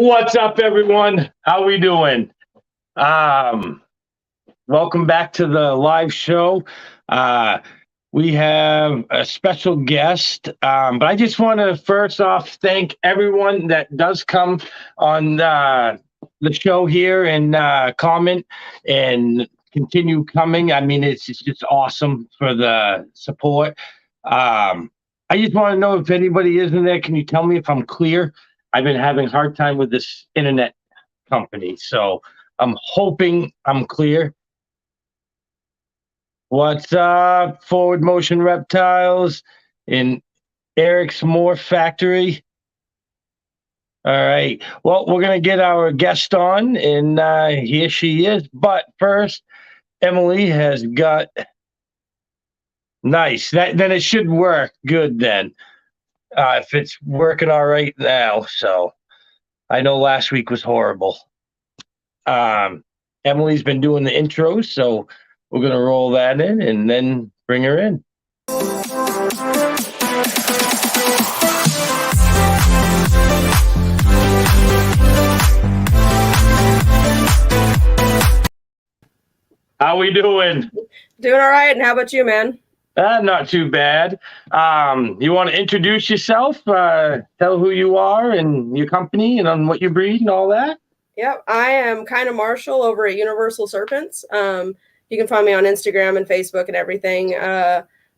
What's up, everyone? How we doing? Um, Welcome back to the live show. Uh, we have a special guest, but I just want to first off thank everyone that does come on the show here and comment and continue coming. I mean, it's just awesome for the support. I just want to know if anybody is in there. Can you tell me if I'm clear? I've been having a hard time with this internet company, so I'm hoping I'm clear. What's up, Forward Motion Reptiles in Eric's Morph Factory? All right. Well, we're gonna get our guest on, and here she is. But first, Emily has got nice. Then it should work good. Then, if it's working all right now, so I know last week was horrible. Emily's been doing the intros, so we're going to roll that in and then bring her in. How we doing? Doing all right. And how about you, man? Not too bad. You want to introduce yourself, tell who you are and your company and on what you breed and all that? Yep. I am kind of Marshall over at Universal Serpents. You can find me on Instagram and Facebook and everything.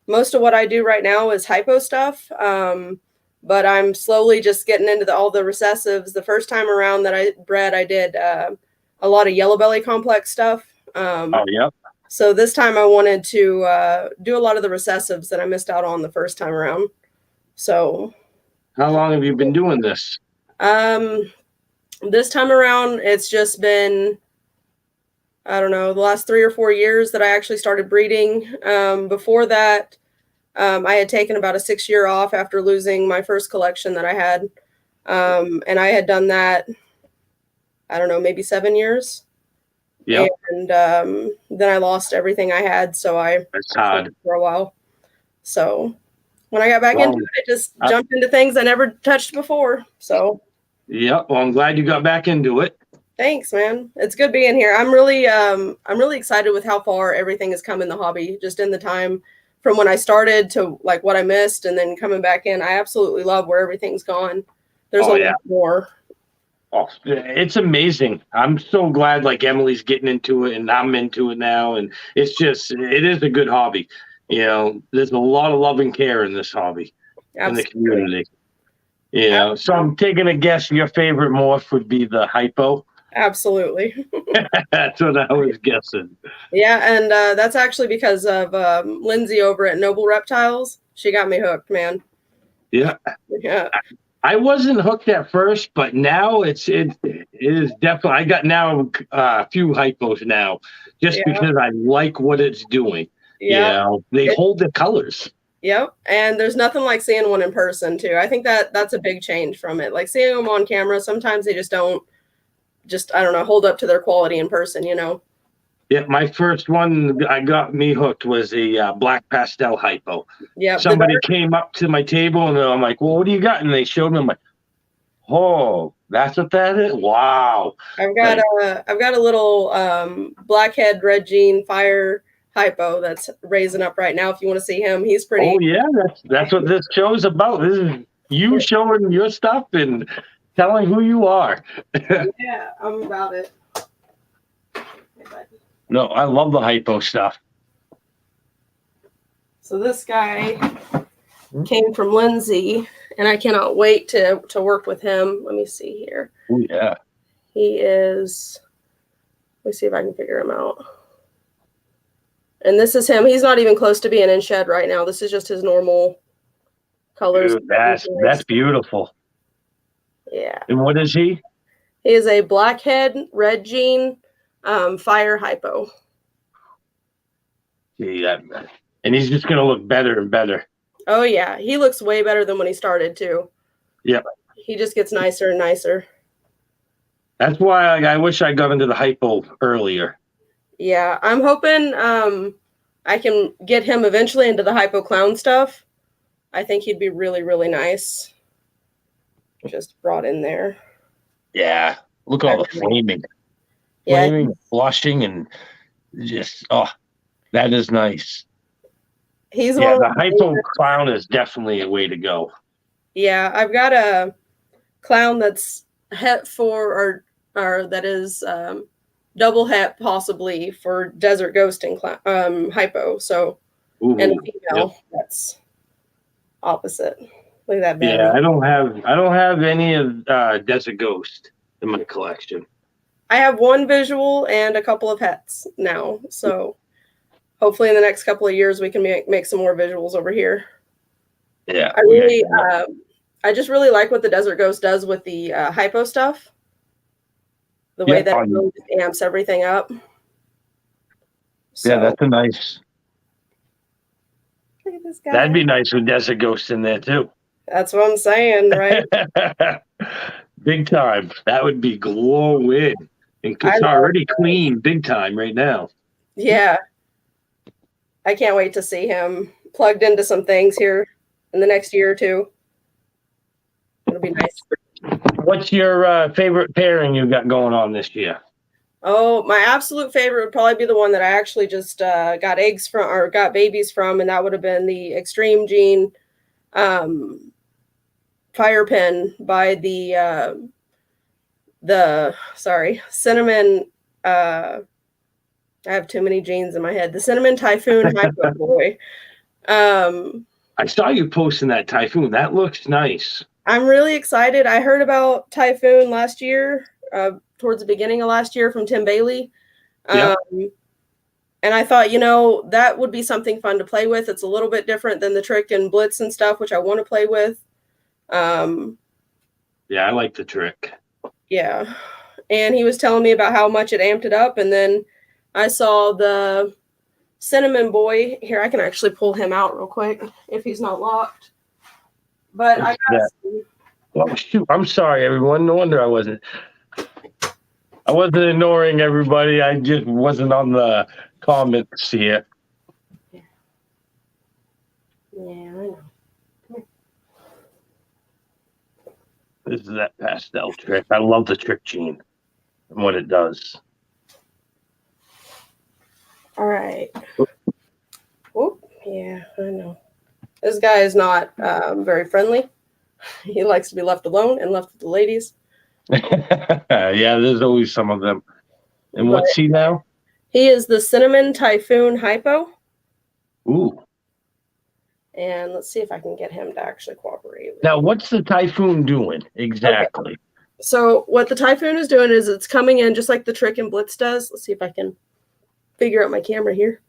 Most of what I do right now is hypo stuff, but I'm slowly just getting into all the recessives. The first time around that I bred, I did a lot of yellow belly complex stuff. Yep. So this time I wanted to do a lot of the recessives that I missed out on the first time around. So, how long have you been doing this? This time around, it's just been, I don't know, the last 3 or 4 years that I actually started breeding. Before that, I had taken about a 6-year off after losing my first collection that I had. And I had done that, I don't know, maybe 7 years. Yeah. And then I lost everything I had. So That's hard for a while. So when I got back into it, I just jumped into things I never touched before. So. Yeah. Well, I'm glad you got back into it. Thanks, man. It's good being here. I'm really excited with how far everything has come in the hobby, just in the time from when I started to like what I missed and then coming back in. I absolutely love where everything's gone. There's a lot more. Oh, it's amazing. I'm so glad like Emily's getting into it and I'm into it now. And it is a good hobby. You know, there's a lot of love and care in this hobby. Absolutely. In the community. You know, so I'm taking a guess your favorite morph would be the hypo. Absolutely. That's what I was guessing. Yeah, and that's actually because of Lindsay over at Noble Reptiles. She got me hooked, man. Yeah. Yeah. I wasn't hooked at first, but now it is definitely. I got now a few hypos now, just because I like what it's doing. Yeah, you know, they hold the colors. Yep, and there's nothing like seeing one in person too. I think that's a big change from it. Like seeing them on camera, sometimes they just don't. I don't know, hold up to their quality in person, you know. Yeah, my first one I got me hooked was a black pastel hypo. Yeah, somebody came up to my table and I'm like, "Well, what do you got?" And they showed me. I'm like, "Oh, that's what that is! Wow!" I've got a little blackhead red gene fire hypo that's raising up right now. If you want to see him, he's pretty. Oh yeah, that's what this show's about. This is you showing your stuff and telling who you are. Yeah, I'm about it. No, I love the hypo stuff. So this guy came from Lindsay, and I cannot wait to work with him. Let me see here. Oh yeah. He is. Let me see if I can figure him out. And this is him. He's not even close to being in shed right now. This is just his normal colors. Dude, that's beautiful. Yeah. And what is he? He is a blackhead red gene fire hypo. See, and he's just going to look better and better. Oh, yeah. He looks way better than when he started, too. Yep. He just gets nicer and nicer. That's why I wish I got into the hypo earlier. Yeah. I'm hoping I can get him eventually into the hypo clown stuff. I think he'd be really, really nice. Just brought in there. Yeah. Look at all the flaming. Yeah, Flaming, flushing, and just, that is nice. he's Yeah, one of the my hypo favorites. clown is definitely a way to go. Yeah, I've got a clown that's het for or that is double het possibly for desert ghost and hypo. So and a Ooh, yep. female that's opposite. Look at that Yeah, belly. I don't have any of Desert Ghost in my collection. I have one visual and a couple of hets now. So hopefully in the next couple of years we can make some more visuals over here. Yeah, I we really got I just really like what the Desert Ghost does with the hypo stuff. The way yeah, that it really just amps everything up. yeah, So that's a nice. look at this guy. That'd be nice with Desert Ghost in there too. That's what I'm saying, right? Big time. That would be glowing. And I it's love already clean big time right now. Yeah. I can't wait to see him plugged into some things here in the next year or two. It'll be nice. What's your favorite pairing you got going on this year? Oh, my absolute favorite would probably be the one that I actually just got eggs from or got babies from, and that would have been the Extreme Gene Fire Pin by the cinnamon. I have too many genes in my head. The Cinnamon Typhoon Hypo Boy. I saw you posting that Typhoon. That looks nice. I'm really excited. I heard about Typhoon last year, towards the beginning of last year from Tim Bailey. Yep. And I thought, that would be something fun to play with. It's a little bit different than the Trick and Blitz and stuff, which I want to play with. Yeah, I like the Trick. Yeah. And he was telling me about how much it amped it up. And then I saw the Cinnamon Boy. Here, I can actually pull him out real quick if he's not locked. But I got Oh, shoot. I'm sorry, everyone. No wonder I wasn't ignoring everybody. I just wasn't on the comments here. Yeah, I know. This is that pastel Trick. I love the Trick gene and what it does. All right. Oh, yeah, I know. This guy is not very friendly. He likes to be left alone and left with the ladies. Yeah, there's always some of them. And what's he now? He is the Cinnamon Typhoon Hypo. Ooh. And let's see if I can get him to actually cooperate. Now, what's the Typhoon doing exactly? Okay. So what the Typhoon is doing is it's coming in just like the Trick and Blitz does. Let's see if I can figure out my camera here.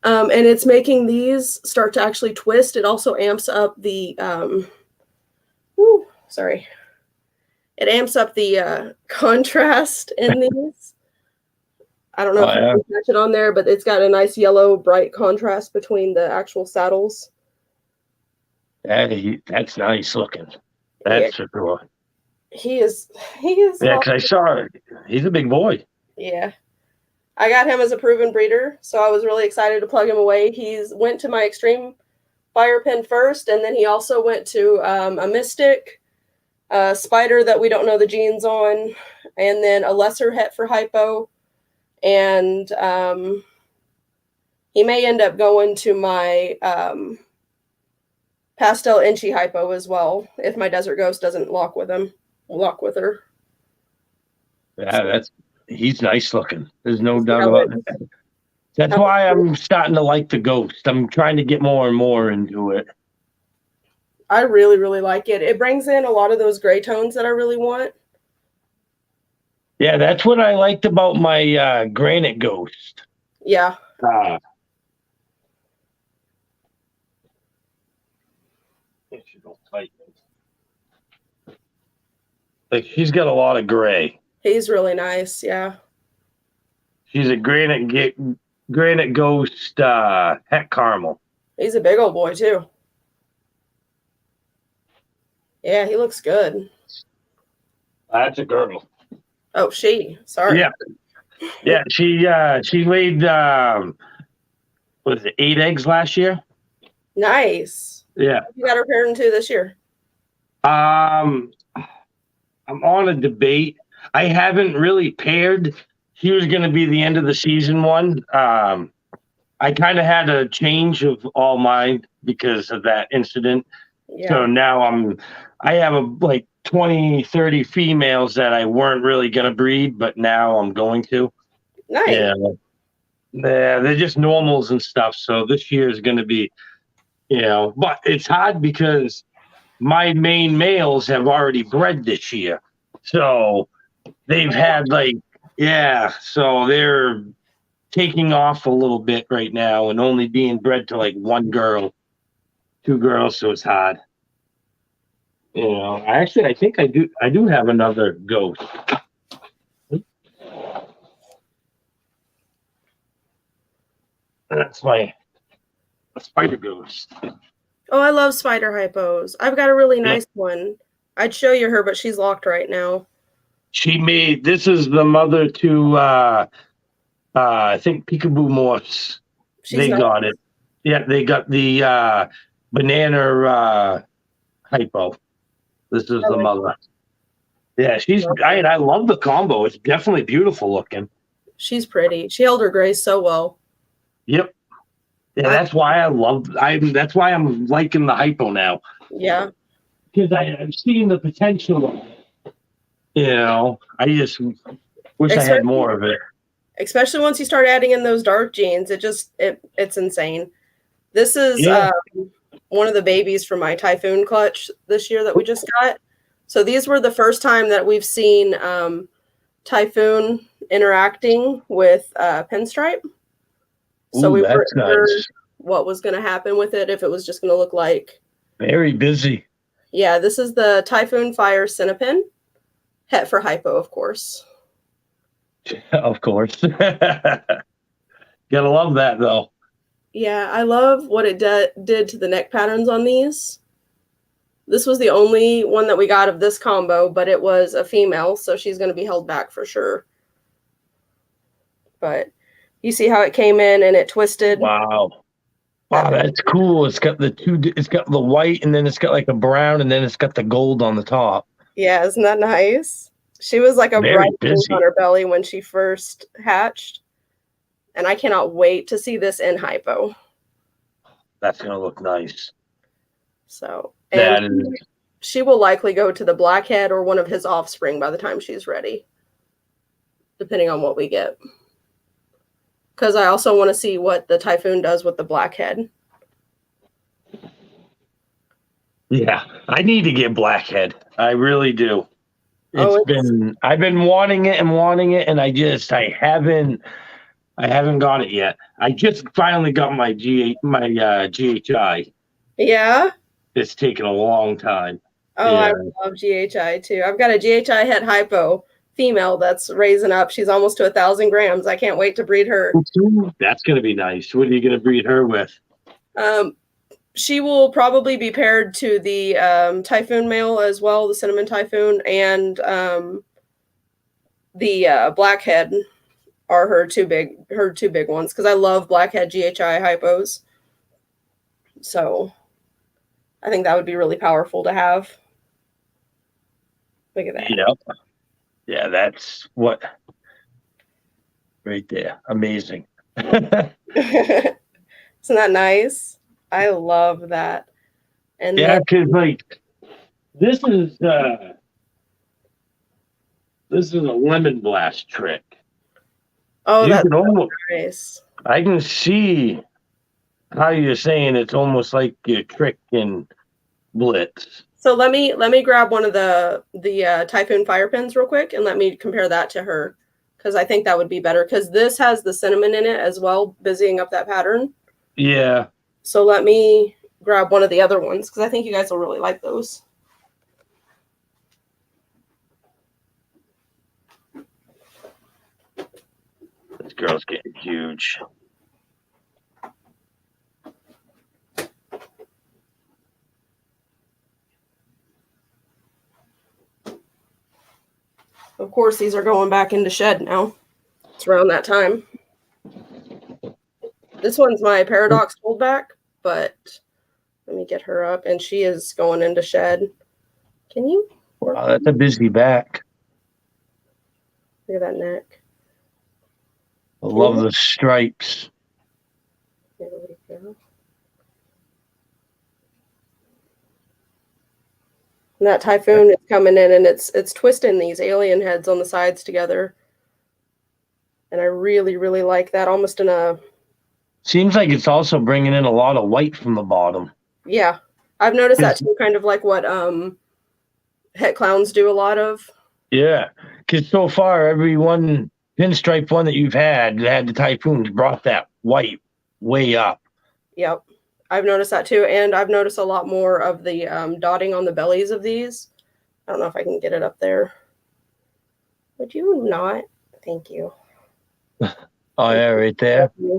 And it's making these start to actually twist. It also amps up the it amps up the contrast in these. I don't know if you can catch it on there, but it's got a nice yellow bright contrast between the actual saddles. That's nice looking. That's for sure. He is. Yeah, because I saw it. He's a big boy. Yeah. I got him as a proven breeder, so I was really excited to plug him away. He's went to my Extreme Fire Pin first, and then he also went to a Mystic, Spider that we don't know the genes on, and then a lesser het for hypo. And he may end up going to my Pastel Inchy hypo as well if my Desert Ghost doesn't lock with her. Yeah, he's nice looking. There's no doubt about it. That's why I'm starting to like the Ghost. I'm trying to get more and more into it. I really, really like it. It brings in a lot of those gray tones that I really want. Yeah, that's what I liked about my Granite Ghost. Yeah. Like she's got a lot of gray. He's really nice, yeah. She's a Granite Ghost het caramel. He's a big old boy too. Yeah, he looks good. That's a girl. Oh, sorry. Yeah, she laid what is it, 8 eggs last year? Nice. Yeah. You got her paired into this year? I'm on a debate I haven't really paired. He was going to be the end of the season one. I kind of had a change of all mine because of that incident. Yeah. So now I have like 20, 30 females that I weren't really going to breed, but now I'm going to. Nice. Yeah. They're just normals and stuff. So this year is going to be, but it's hard because my main males have already bred this year. So they've had so they're taking off a little bit right now and only being bred to like one girl, two girls. So it's hard. I think I do have another ghost. That's my spider ghost. Oh, I love spider hypos. I've got a really nice one. I'd show you her, but she's locked right now. This is the mother to I think Peekaboo Morphs. They got it. Yeah, they got the banana hypo. This is the mother. Yeah, I love the combo. It's definitely beautiful looking. She's pretty. She held her grace so well. Yep. Yeah, that's why that's why I'm liking the hypo now. Yeah. Because I'm seeing the potential of it. I just wish I had more of it. Especially once you start adding in those dark genes, it's insane. This is one of the babies from my Typhoon clutch this year that we just got. So these were the first time that we've seen Typhoon interacting with Pinstripe. So we weren't sure what was going to happen with it, if it was just going to look like. Very busy. Yeah, this is the Typhoon Fire Cinnapin. Het for hypo, of course. Of course. Gotta love that, though. Yeah, I love what it did to the neck patterns on these. This was the only one that we got of this combo, but it was a female, so she's going to be held back for sure. But you see how it came in and it twisted? Wow, that's cool. It's got it's got the white, and then it's got like a brown, and then it's got the gold on the top. Yeah, isn't that nice? She was like a bright pink on her belly when she first hatched. And I cannot wait to see this in hypo. That's going to look nice. So, and she will likely go to the blackhead or one of his offspring by the time she's ready, depending on what we get. Because I also want to see what the Typhoon does with the blackhead. Yeah, I need to get blackhead. I really do. I've been wanting it, and I haven't got it yet. I just finally got my GHI. Yeah? It's taken a long time. Oh, yeah. I love GHI too. I've got a GHI het hypo female that's raising up. She's almost to 1,000 grams. I can't wait to breed her. That's going to be nice. What are you going to breed her with? She will probably be paired to the Typhoon male as well, the Cinnamon Typhoon, and the Blackhead are her two big ones, because I love Blackhead GHI hypos. So I think that would be really powerful to have. Look at that. Yep. Yeah, that's what right there. Amazing. Isn't that nice? I love that. And yeah, because this is a lemon blast trick. Oh, that's nice. I can see how you're saying it's almost like your trick in Blitz. So let me grab one of the Typhoon fire pins real quick, and let me compare that to her, because I think that would be better, because this has the cinnamon in it as well, busying up that pattern. Yeah. So let me grab one of the other ones, because I think you guys will really like those. This girl's getting huge. Of course, these are going back into shed now. It's around that time. This one's my Paradox holdback, but let me get her up, and she is going into shed. Can you? Wow, that's a busy back. Look at that neck. I love the stripes. There we go. And that Typhoon is coming in, and it's twisting these alien heads on the sides together. And I really, really like that. Almost in a... Seems like it's also bringing in a lot of white from the bottom. Yeah. I've noticed that too, kind of like what het clowns do a lot of. Yeah, because so far every one pinstripe one that you've had that had the Typhoons brought that white way up. Yep. I've noticed that too, and I've noticed a lot more of the dotting on the bellies of these. I don't know if I can get it up there. Would you not? Thank you. Oh, yeah, right there. Yeah,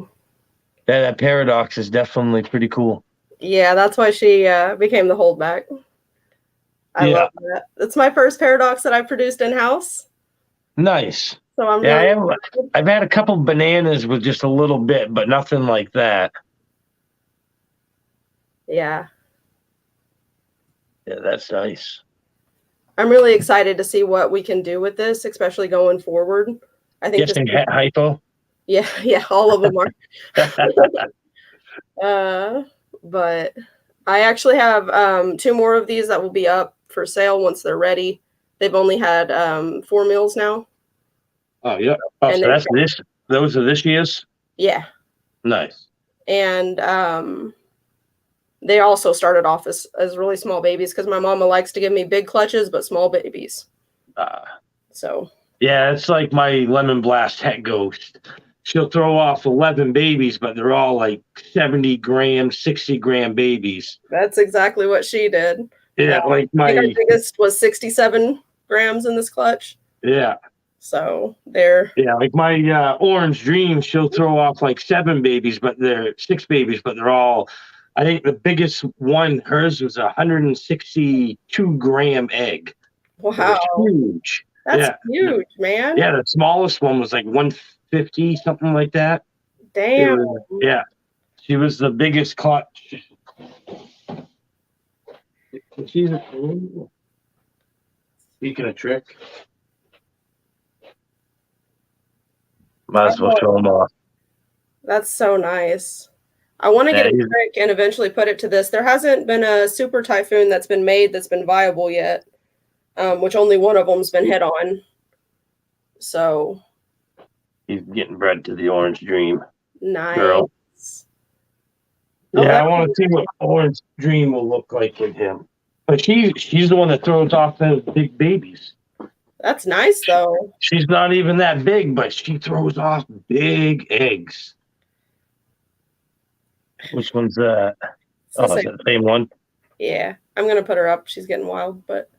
that paradox is definitely pretty cool. Yeah, that's why she became the holdback. I love that. It's my first paradox that I produced in-house. Nice. So I'm really I've had a couple bananas with just a little bit, but nothing like that. Yeah. Yeah, that's nice. I'm really excited to see what we can do with this, especially going forward. I think Guessing hypo. Yeah, all of them are. But I actually have 2 more of these that will be up for sale once they're ready. They've only had 4 meals now. Oh, yeah. Oh, and so that's this. Those are this year's? Yeah. Nice. And they also started off as really small babies because my mama likes to give me big clutches, but small babies. So. Yeah, it's like my Lemon Blast Het Ghost. She'll throw off 11 babies, but they're all like 70 gram, 60 gram babies. That's exactly what she did. Yeah, like I think our biggest was 67 grams in this clutch. Yeah. So they're... Yeah, like my Orange Dream, she'll throw off like 6 babies, but they're all... I think the biggest one, hers was 162 gram egg. Wow. Huge. That's huge, man. Yeah, the smallest one was like 150, something like that. Damn. Yeah. She was the biggest clutch. Speaking of trick. Might as well show them off. That's so nice. I want to get a trick and eventually put it to this. There hasn't been a Super Typhoon that's been made that's been viable yet, which only one of them's been hit on. So he's getting bred to the Orange Dream. Nice. Girl. Yeah, I want to see what Orange Dream will look like with him. But she's the one that throws off those big babies. That's nice, though. She's not even that big, but she throws off big eggs. Which one's that? Oh, is that the same one? Yeah. I'm going to put her up. She's getting wild, but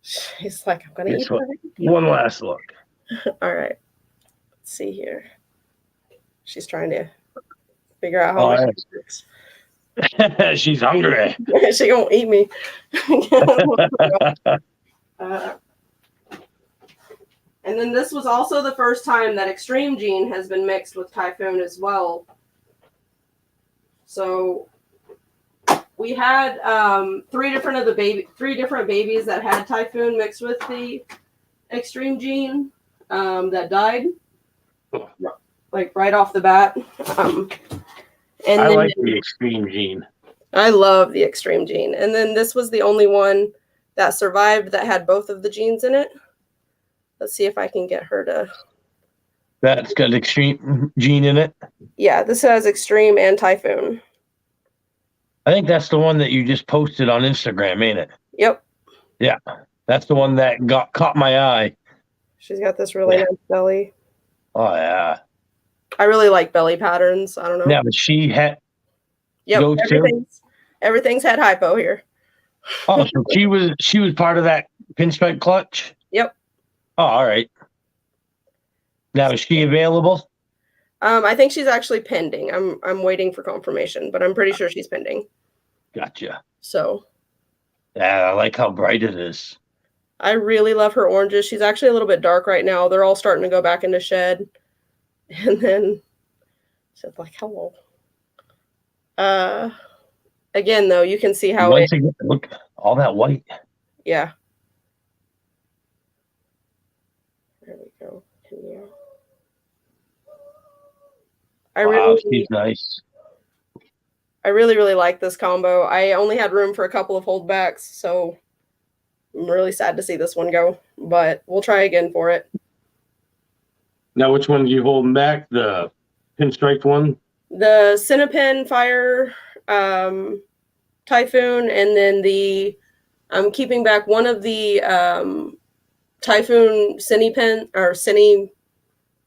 she's like, I'm going to eat her. One last look. All right. Let's see here. She's trying to figure out how much it works. She's hungry. She won't eat me. And then this was also the first time that Extreme Gene has been mixed with Typhoon as well. So we had three different babies that had Typhoon mixed with the Extreme Gene that died, like right off the bat. I like the Extreme Gene. I love the Extreme Gene. And then this was the only one that survived that had both of the genes in it. Let's see if I can get her to... That's got Extreme Gene in it? Yeah, this has Extreme and Typhoon. I think that's the one that you just posted on Instagram, ain't it? Yep. Yeah, that's the one that caught my eye. She's got this really nice belly. Oh, yeah. I really like belly patterns. I don't know. Yeah, but she had... Yep, everything's had hypo here. Oh, so she was part of that pinstripe clutch? Yep. Oh, all right. Now, is she available? I think she's actually pending. I'm waiting for confirmation, but I'm pretty sure she's pending. Gotcha. So. Yeah, I like how bright it is. I really love her oranges. She's actually a little bit dark right now. They're all starting to go back into shed. And then she's like, hello. Again, though, you can see how look, all that white. Yeah. Wow, she's nice. I really, really like this combo. I only had room for a couple of holdbacks, so I'm really sad to see this one go, but we'll try again for it. Now, which one are you holding back? The pinstripe one? The Cinnapin Fire Typhoon, and then I'm keeping back one of the Typhoon Cine or Cine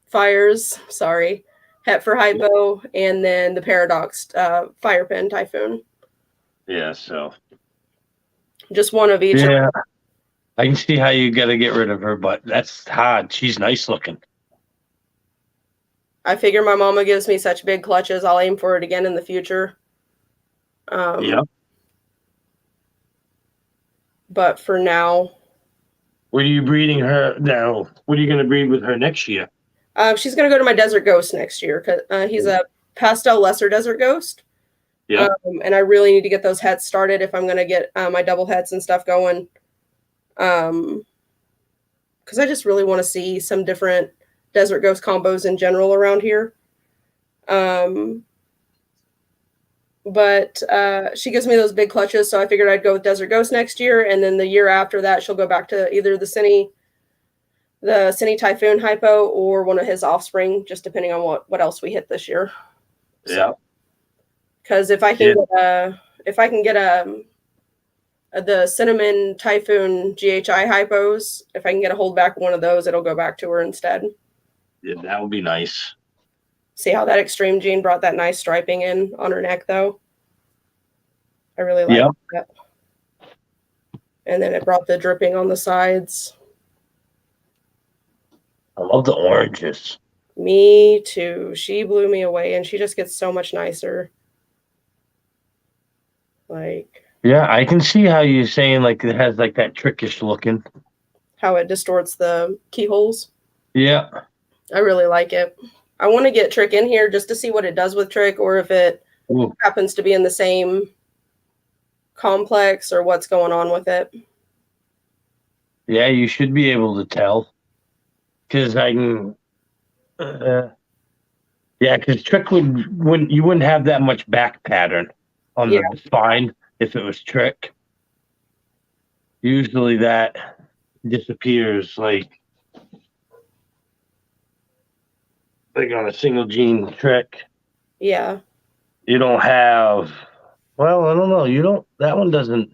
Fires, sorry, Het for Hypo, and then the Paradox Fire Pin Typhoon. Yeah, so. Just one of each. Yeah, I can see how you got to get rid of her, but that's hard. She's nice looking. I figure my mama gives me such big clutches, I'll aim for it again in the future. Yeah. But for now. Where are you breeding her now? What are you going to breed with her next year? She's going to go to my Desert Ghost next year because he's a pastel lesser Desert Ghost. Yeah. And I really need to get those heads started if I'm going to get my double heads and stuff going. Because I just really want to see some different Desert Ghost combos in general around here. But she gives me those big clutches, so I figured I'd go with Desert Ghost next year, and then the year after that, she'll go back to either the Cine Typhoon Hypo or one of his offspring, just depending on what else we hit this year. Yeah. Because if I can get the Cinnamon Typhoon GHI hypos, if I can get a hold back one of those, it'll go back to her instead. Yeah, that would be nice. See how that Extreme Gene brought that nice striping in on her neck, though? I really like that. And then it brought the dripping on the sides. I love the oranges. Me too. She blew me away, and she just gets so much nicer. Yeah, I can see how you're saying like it has like that trickish looking. How it distorts the keyholes. Yeah. I really like it. I want to get Trick in here just to see what it does with Trick, or if it happens to be in the same complex or what's going on with it. Yeah, you should be able to tell. Because I can... because Trick you wouldn't have that much back pattern on the spine if it was Trick. Usually that disappears like on a single gene Trick. Yeah. You don't have, well, I don't know. That one doesn't.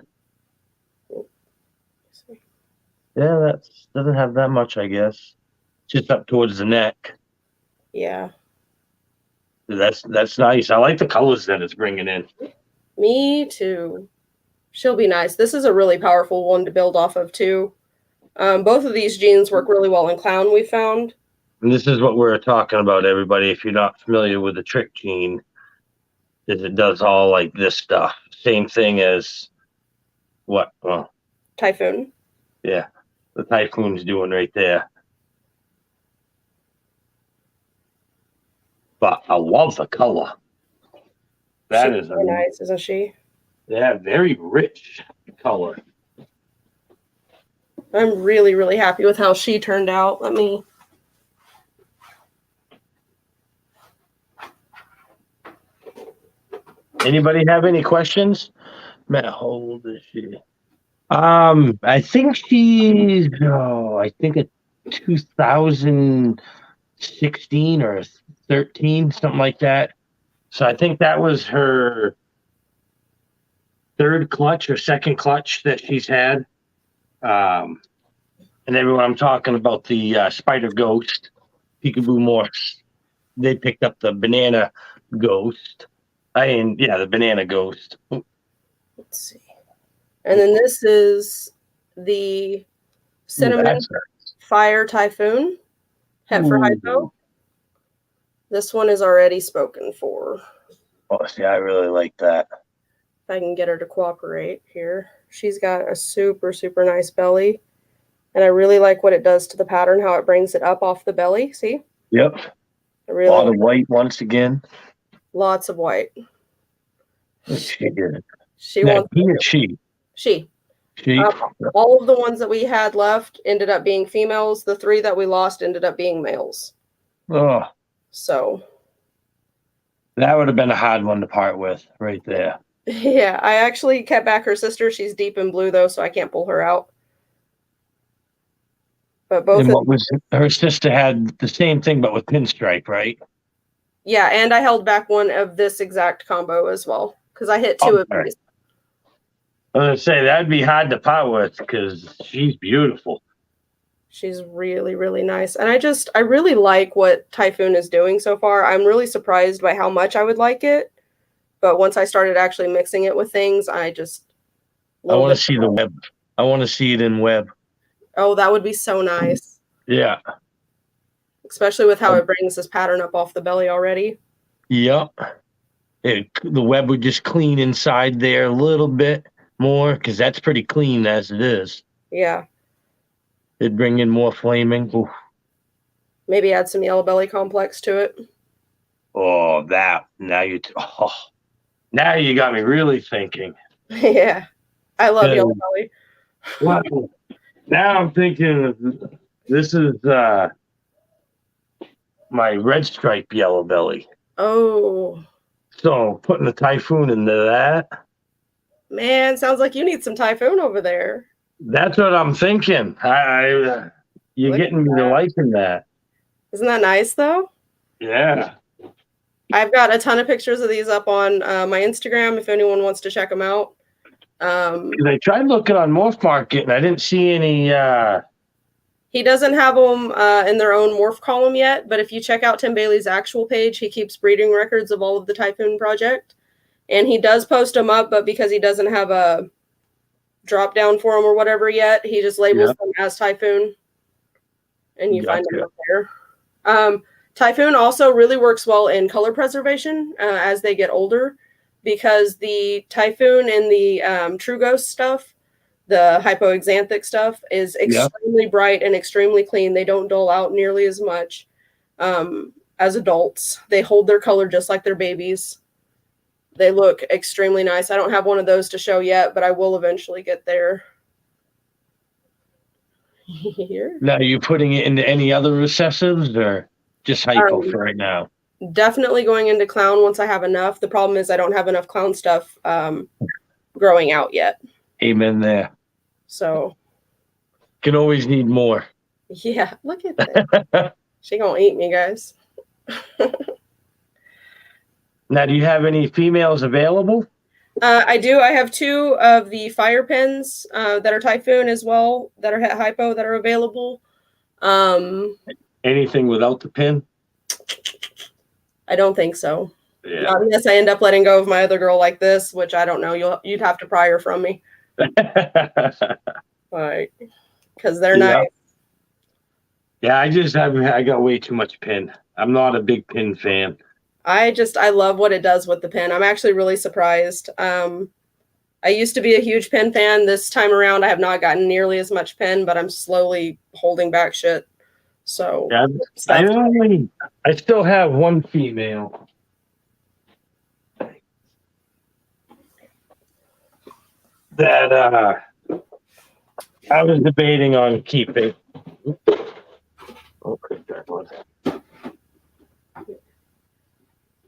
Yeah, that doesn't have that much, I guess. Just up towards the neck. Yeah. That's nice. I like the colors that it's bringing in. Me too. She'll be nice. This is a really powerful one to build off of too. Both of these genes work really well in Clown, we found. And this is what we're talking about, everybody. If you're not familiar with the Trick gene, is it does all like this stuff. Same thing as what? Well, Typhoon. Yeah, the Typhoon's doing right there. But I love the color. That is very nice, isn't she? Yeah, very rich color. I'm really, really happy with how she turned out. Anybody have any questions? Matt, how old is she? I think she's a 2016 or 13, something like that. So I think that was her third clutch or second clutch that she's had. And everyone, I'm talking about the Spider Ghost, Peekaboo Morse. They picked up the Banana Ghost. The Banana Ghost. Let's see. And then this is the Cinnamon Fire Typhoon, Het for Hypo. This one is already spoken for. Oh, see, I really like that. If I can get her to cooperate here. She's got a super, super nice belly. And I really like what it does to the pattern, how it brings it up off the belly. See? Yep. A lot of white once again. Lots of white. She did. She wants She. All of the ones that we had left ended up being females. The 3 that we lost ended up being males. Oh. So That would have been a hard one to part with right there. Yeah, I actually kept back her sister. She's deep in blue though, so I can't pull her out. But both And of what was her sister had the same thing, but with pinstripe, right? yeah, and I held back one of this exact combo as well because I hit two of Okay. these. I was gonna say that'd be hard to part with because she's beautiful. She's really, really nice. And I really like what Typhoon is doing so far. I'm really surprised by how much I would like it. But once I started actually mixing it with things, I just I love want it. to see the web. I want to see it in web. Oh, that would be so nice. Yeah. Especially with how it brings this pattern up off the belly already. Yep. The web would just clean inside there a little bit more because that's pretty clean as it is. Yeah. It'd bring in more flaming. Oof. Maybe add some yellow belly complex to it. Oh, that. Now you got me really thinking. Yeah. I love yellow belly. Well, now I'm thinking this is my red stripe yellow belly. Oh. So putting the Typhoon into that. Man, sounds like you need some Typhoon over there. That's what I'm thinking. You're getting me to liking that. Isn't that nice though? Yeah. I've got a ton of pictures of these up on my Instagram if anyone wants to check them out. I tried looking on Morph Market and I didn't see any. He doesn't have them in their own morph column yet, but if you check out Tim Bailey's actual page, he keeps breeding records of all of the Typhoon project. And he does post them up, but because he doesn't have a drop down for them or whatever yet, he just labels them as Typhoon. And you find them up there. Typhoon also really works well in color preservation as they get older, because the Typhoon and the True Ghost stuff, the hypoxanthic stuff, is extremely bright and extremely clean. They don't dull out nearly as much as adults. They hold their color just like their babies. They look extremely nice. I don't have one of those to show yet, but I will eventually get there. Here. Now, are you putting it into any other recessives or just hypo for right now? Definitely going into clown once I have enough. The problem is I don't have enough clown stuff growing out yet. Amen there. So. Can always need more. Yeah, look at that. She gonna eat me, guys. Now, do you have any females available? I do. I have two of the fire pins that are Typhoon as well, that are hypo, that are available. Anything without the pin? I don't think so. Yeah. Not unless I end up letting go of my other girl like this, which I don't know. You'd have to pry her from me. Like, because they're nice. Yeah, I got way too much pin. I'm not a big pin fan. I love what it does with the pin. I'm actually really surprised. I used to be a huge pin fan. This time around, I have not gotten nearly as much pin, but I'm slowly holding back shit. So yeah, I still have one female. That I was debating on keeping.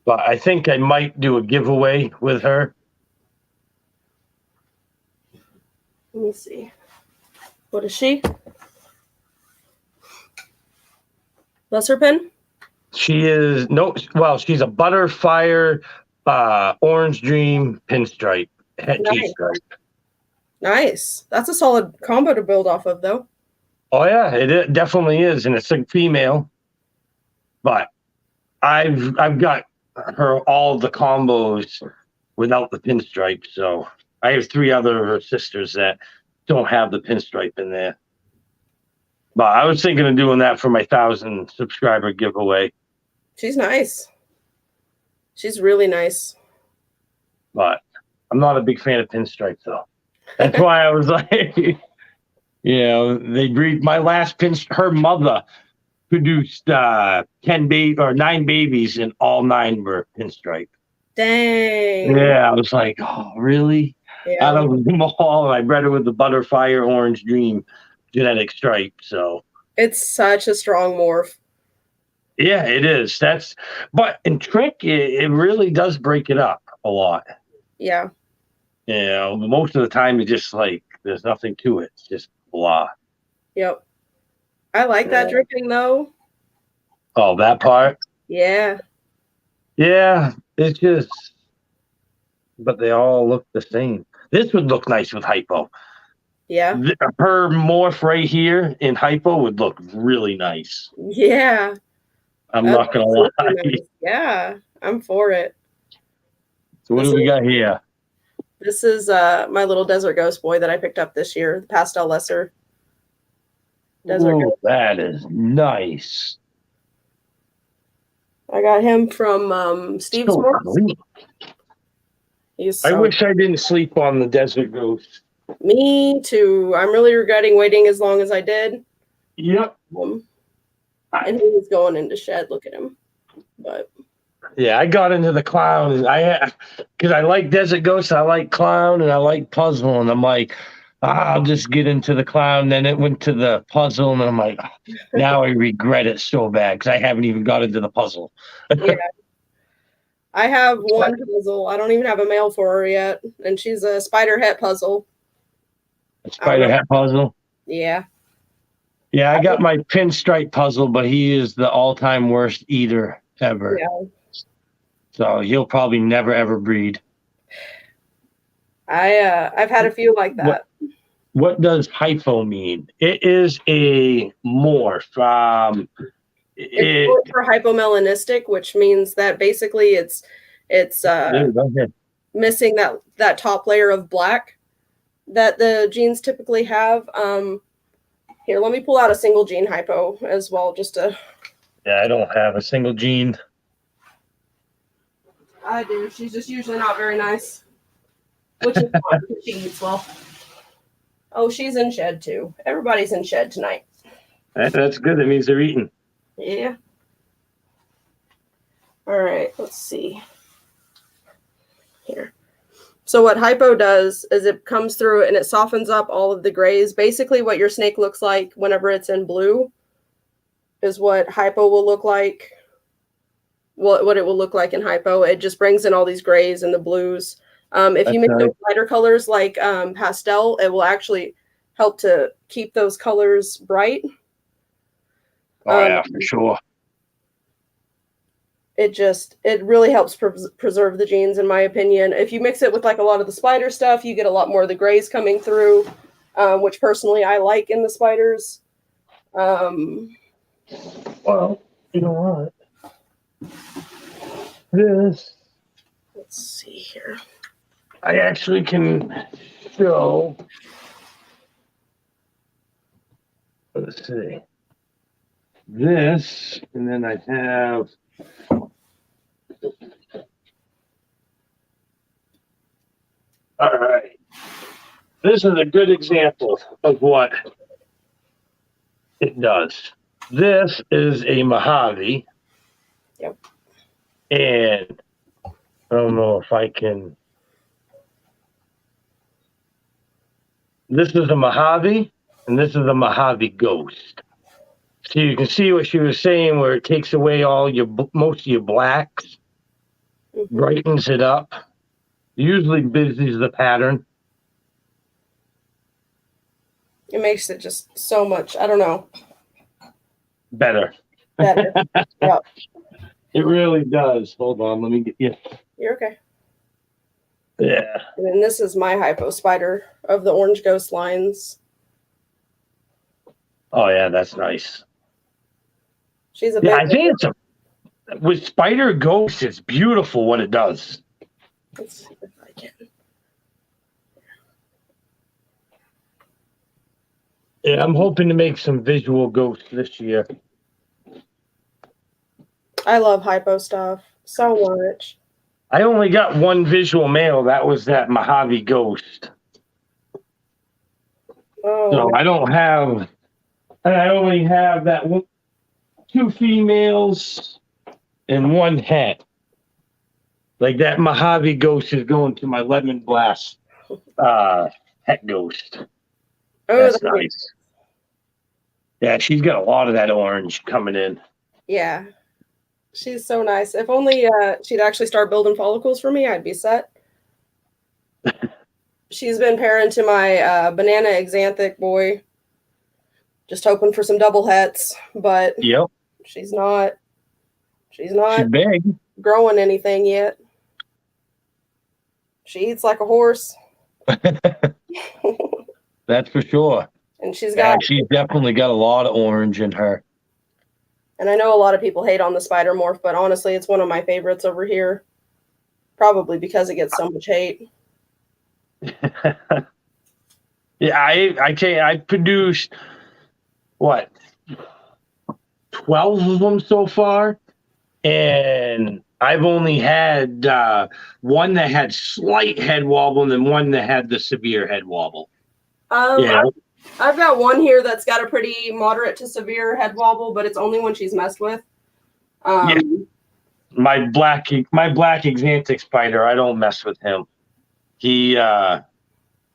But I think I might do a giveaway with her. Let me see. What is she? What's her pin? She is she's a Butterfire Orange Dream pinstripe. Nice. Nice. That's a solid combo to build off of, though. Oh yeah, it definitely is, and it's a female. But I've got her all the combos without the pinstripe, so I have 3 other of her sisters that don't have the pinstripe in there. But I was thinking of doing that for my 1,000 subscriber giveaway. She's nice. She's really nice. But I'm not a big fan of pinstripe, though. That's why I was like, they breed. My last her mother produced 9 babies, and all 9 were pinstripe. Dang. Yeah, I was like, oh, really? Yeah. Out of them all, and I bred her with the Butterfire Orange Dream genetic stripe. So it's such a strong morph. Yeah, it is. But in trick, it really does break it up a lot. Yeah. You know, most of the time, it's just like there's nothing to it. It's just blah. Yep. I like that Yeah. dripping though. Oh, that part. Yeah. Yeah, it's just, but they all look the same. This would look nice with hypo. Yeah. Her morph right here in hypo would look really nice. Yeah. I'm That's not gonna super lie. nice. Yeah. I'm for it. So what This do we is got here? this is my little desert ghost boy that I picked up this year, the pastel lesser desert Oh, ghost. that is nice. I got him from Steve's So Morphs. green. He's I so wish I didn't sleep on the desert ghost. me too. I'm really regretting waiting as long as I did. Yep. And he was going into shed. Look at him. But Yeah, I got into the clown. Because I like desert ghost, I like clown, and I like puzzle, and I'm like, I'll just get into the clown. Then it went to the puzzle, and I'm like, now I regret it so bad because I haven't even got into the puzzle. yeah, I have one puzzle. I don't even have a mail for her yet, and she's a spider het puzzle. I don't Spider know. hat puzzle. Yeah. Yeah, I got my pinstripe puzzle, but he is the all-time worst eater ever. Yeah. So he'll probably never ever breed. I've had a few like that. What does hypo mean? It is a morph. It's short for hypomelanistic, which means that basically it's missing that top layer of black that the genes typically have. Here, let me pull out a single gene hypo as well, just to. Yeah, I don't have a single gene. I do. She's just usually not very nice, which is fine because she eats well. Oh, she's in shed too. Everybody's in shed tonight. That's good. That means they're eating. Yeah. All right. Let's see. Here. So what hypo does is it comes through and it softens up all of the grays. Basically, what your snake looks like whenever it's in blue is what hypo will look like. What it will look like in hypo. It just brings in all these grays and the blues. If you mix those lighter colors like pastel, it will actually help to keep those colors bright. Oh, yeah, for sure. It really helps preserve the genes, in my opinion. If you mix it with like a lot of the spider stuff, you get a lot more of the grays coming through, which personally I like in the spiders. Well, you know what? Let's see here. I actually can show. Let's see. This, and then I have. All right. This is a good example of what it does. This is a Mojave. Yep. And I don't know if I can. This is a Mojave, and this is a Mojave Ghost. So you can see what she was saying, where it takes away most of your blacks, brightens it up, usually busies the pattern. It makes it just so much, I don't know. Better. Yep. It really does. Hold on, let me get you. You're okay. Yeah. And then this is my hypo spider of the orange ghost lines. Oh yeah, that's nice. She's a yeah. I think it's with spider ghost. It's beautiful what it does. Let's see if I can. Yeah, I'm hoping to make some visual ghosts this year. I love hypo stuff so much. I only got one visual male. That was that Mojave Ghost. Oh. So I don't have. I only have that one, 2 females and 1 het. Like that Mojave Ghost is going to my Lemon Blast het ghost. Oh, that's nice. Yeah, she's got a lot of that orange coming in. Yeah, She's so nice. If only she'd actually start building follicles for me, I'd be set. She's been pairing to my banana exanthic boy, just hoping for some double hets, but Yep. she's not She's big. growing anything yet. She eats like a horse. That's for sure. And she's definitely got a lot of orange in her. And I know a lot of people hate on the spider morph, but honestly, it's one of my favorites over here. Probably because it gets so much hate. Yeah, I produced what 12 of them so far, and I've only had one that had slight head wobble and then one that had the severe head wobble. I've got one here that's got a pretty moderate to severe head wobble, but it's only when she's messed with. Yeah. My black exanthic spider, I don't mess with him. He's got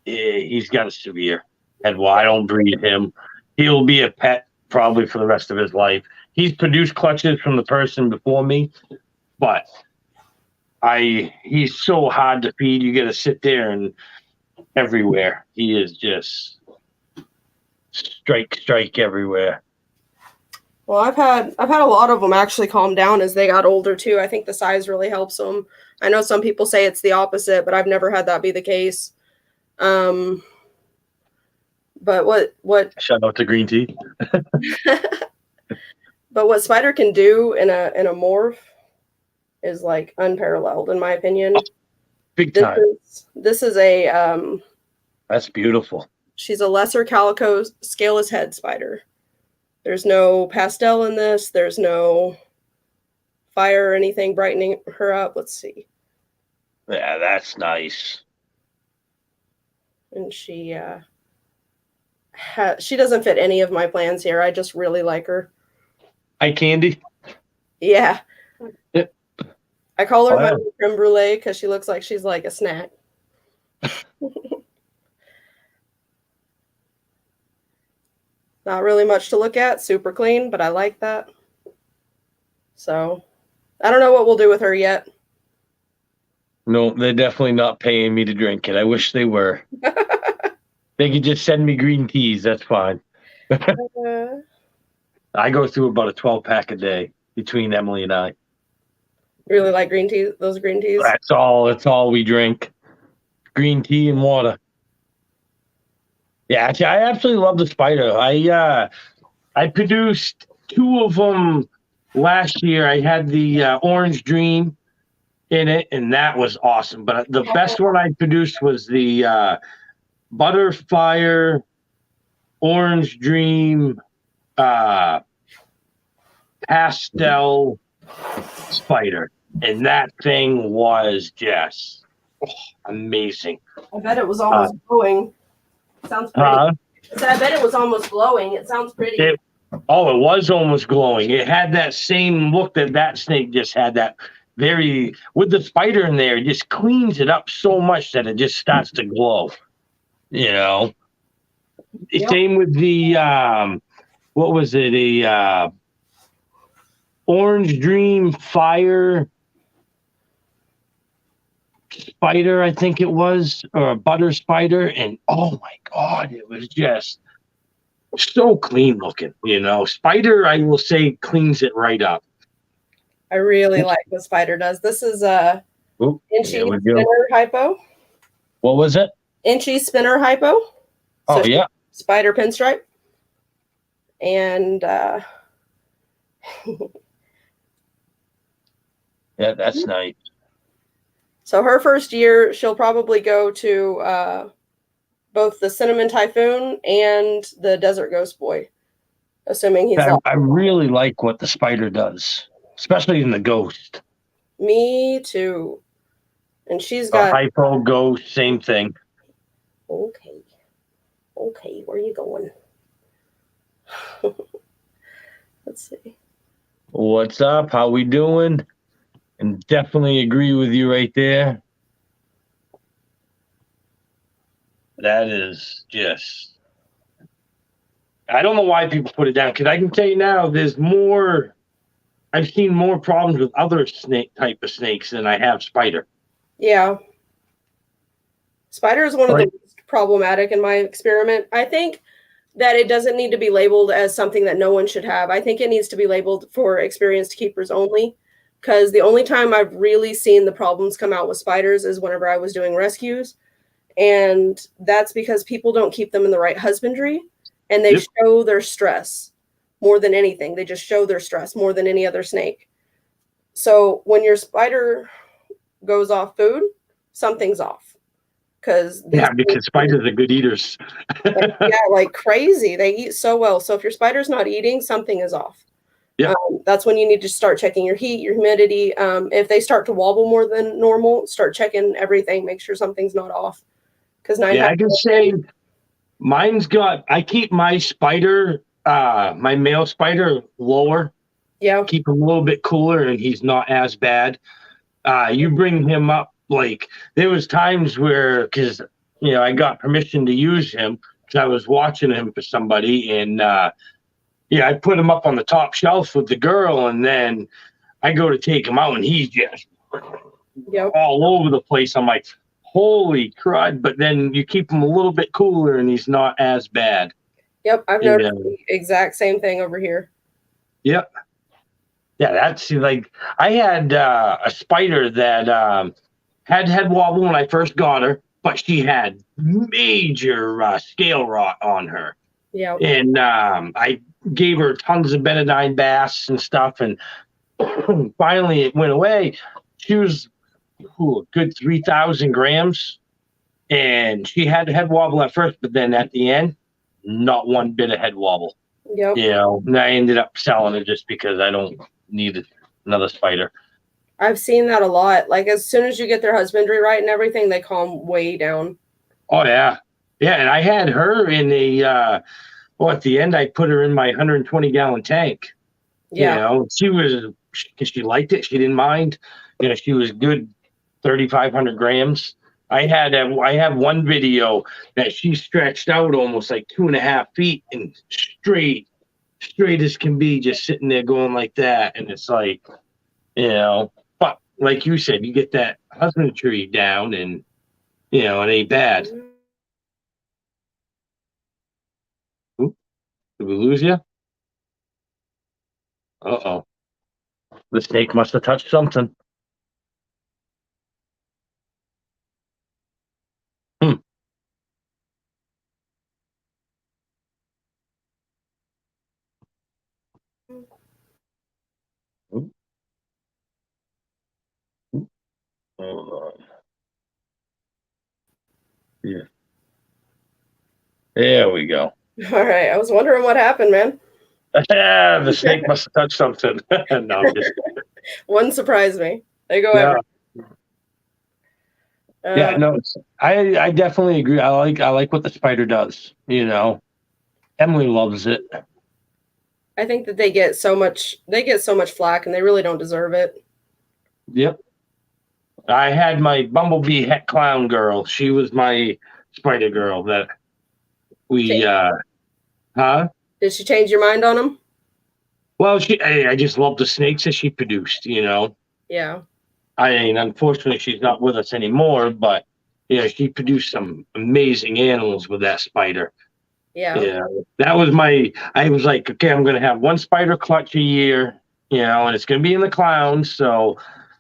a severe head wobble. I don't breed him. He'll be a pet probably for the rest of his life. He's produced clutches from the person before me, but he's so hard to feed. You got to sit there and everywhere. He is just strike everywhere. Well, I've had a lot of them actually calm down as they got older too. I think the size really helps them. I know some people say it's the opposite, but I've never had that be the case. But what shout out to green tea. But what spider can do in a morph is like unparalleled in my opinion. Big time. This is a that's beautiful. She's a lesser calico scaleless head spider. There's no pastel in this. There's no fire or anything brightening her up. Let's see. Yeah, that's nice. And she doesn't fit any of my plans here. I just really like her. Eye candy? Yeah. Yep. I call her my creme brulee because she looks like she's like a snack. Not really much to look at. Super clean, but I like that. So, I don't know what we'll do with her yet. No, they're definitely not paying me to drink it. I wish they were. They could just send me green teas. That's fine. I go through about a 12-pack a day between Emily and I. Really like green tea? Those green teas? That's all we drink. Green tea and water. Yeah, actually, I absolutely love the spider. I produced 2 of them last year. I had the Orange Dream in it, and that was awesome. But the best one I produced was the Butterfire Orange Dream pastel spider, and that thing was just amazing. I bet it was almost glowing. Sounds pretty. I bet it was almost glowing. It sounds pretty. It was almost glowing. It had that same look that snake just had. That very with the spider in there, it just cleans it up so much that it just starts to glow. You know. Yep. Same with the what was it? A Orange Dream Fire spider, I think it was, or a butter spider, and oh my god, it was just so clean looking. You know, spider, I will say, cleans it right up. I really like what spider does. This is a Inchy Spinner Hypo. What was it? Inchy Spinner Hypo. Oh yeah. Spider pinstripe. And yeah, that's nice. So her first year, she'll probably go to both the Cinnamon Typhoon and the Desert Ghost Boy, assuming he's. I really like what the spider does, especially in the ghost. Me too. And she's got hypo ghost, same thing. Okay, where are you going? Let's see. What's up? How we doing? And definitely agree with you right there. That is just, I don't know why people put it down, because I can tell you now, there's more I've seen more problems with other snake type of snakes than I have spider. Yeah. Spider is one of the Like, least problematic in my experiment. I think that it doesn't need to be labeled as something that no one should have. I think it needs to be labeled for experienced keepers only. Because the only time I've really seen the problems come out with spiders is whenever I was doing rescues. And that's because people don't keep them in the right husbandry and they yep. show their stress more than anything. They just show their stress more than any other snake. So when your spider goes off food, something's off. Because these Yeah, because spiders are good eaters. yeah, like crazy. They eat so well. So if your spider's not eating, something is off. Yep. That's when you need to start checking your heat, your humidity. If they start to wobble more than normal, start checking everything. Make sure something's not off. Because nine Yeah, times I can say I keep my spider, my male spider lower, yeah, keep him a little bit cooler, and he's not as bad. You bring him up, like, there was times where, because, I got permission to use him because I was watching him for somebody, and, I put him up on the top shelf with the girl, and then I go to take him out, and he's just yep. all over the place. I'm like, holy crud. But then you keep him a little bit cooler and he's not as bad. Yep, I've Yeah. noticed the exact same thing over here. Yep. Yeah, that's like, I had a spider that had head wobble when I first got her, but she had major scale rot on her. Yeah. And I gave her tons of betadine baths and stuff, and finally it went away. She was a good 3,000 grams, and she had head wobble at first, but then at the end, not one bit of head wobble. Yep. And I ended up selling it just because I don't need another spider. I've seen that a lot. Like as soon as you get their husbandry right and everything, they calm way down. Oh yeah, yeah. And I had her in a at the end I put her in my 120-gallon tank. Yeah. She was, because she liked it. She didn't mind. She was good 3,500 grams. I have one video that she stretched out almost like 2.5 feet and straight as can be, just sitting there going like that. And it's like, but like you said, you get that husbandry down and, it ain't bad. Oop, did we lose you? Uh-oh. The snake must have touched something. Hmm. Oop, oop. Hold on. Yeah. There we go. All right. I was wondering what happened, man. The snake must have touched something. No, I'm just Wouldn't surprise me. They go yeah. everywhere. Yeah, no, I definitely agree. I like what the spider does. Emily loves it. I think that they get so much flack and they really don't deserve it. Yep. I had my bumblebee het clown girl. She was my spider girl that we huh? Did she change your mind on them? Well, I just love the snakes that she produced, Yeah. I mean, unfortunately she's not with us anymore, but she produced some amazing animals with that spider. Yeah. That was I was like, okay, I'm gonna have one spider clutch a year, and it's gonna be in the clowns, so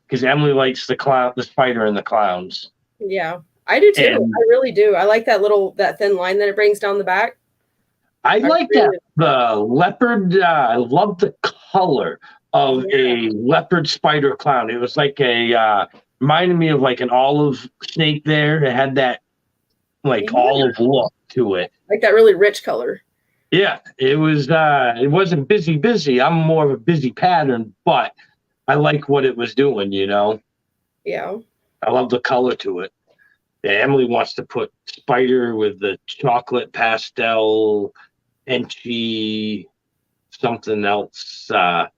because Emily likes the spider and the clowns. Yeah. I do too. And I really do. I like that thin line that it brings down the back. I like really that. The leopard, I love the color of a leopard spider clown. It was like reminded me of like an olive snake there. It had that olive look to it. Like that really rich color. Yeah, it wasn't busy. I'm more of a busy pattern, but I like what it was doing, Yeah. I love the color to it. Yeah, Emily wants to put spider with the chocolate pastel and something else. The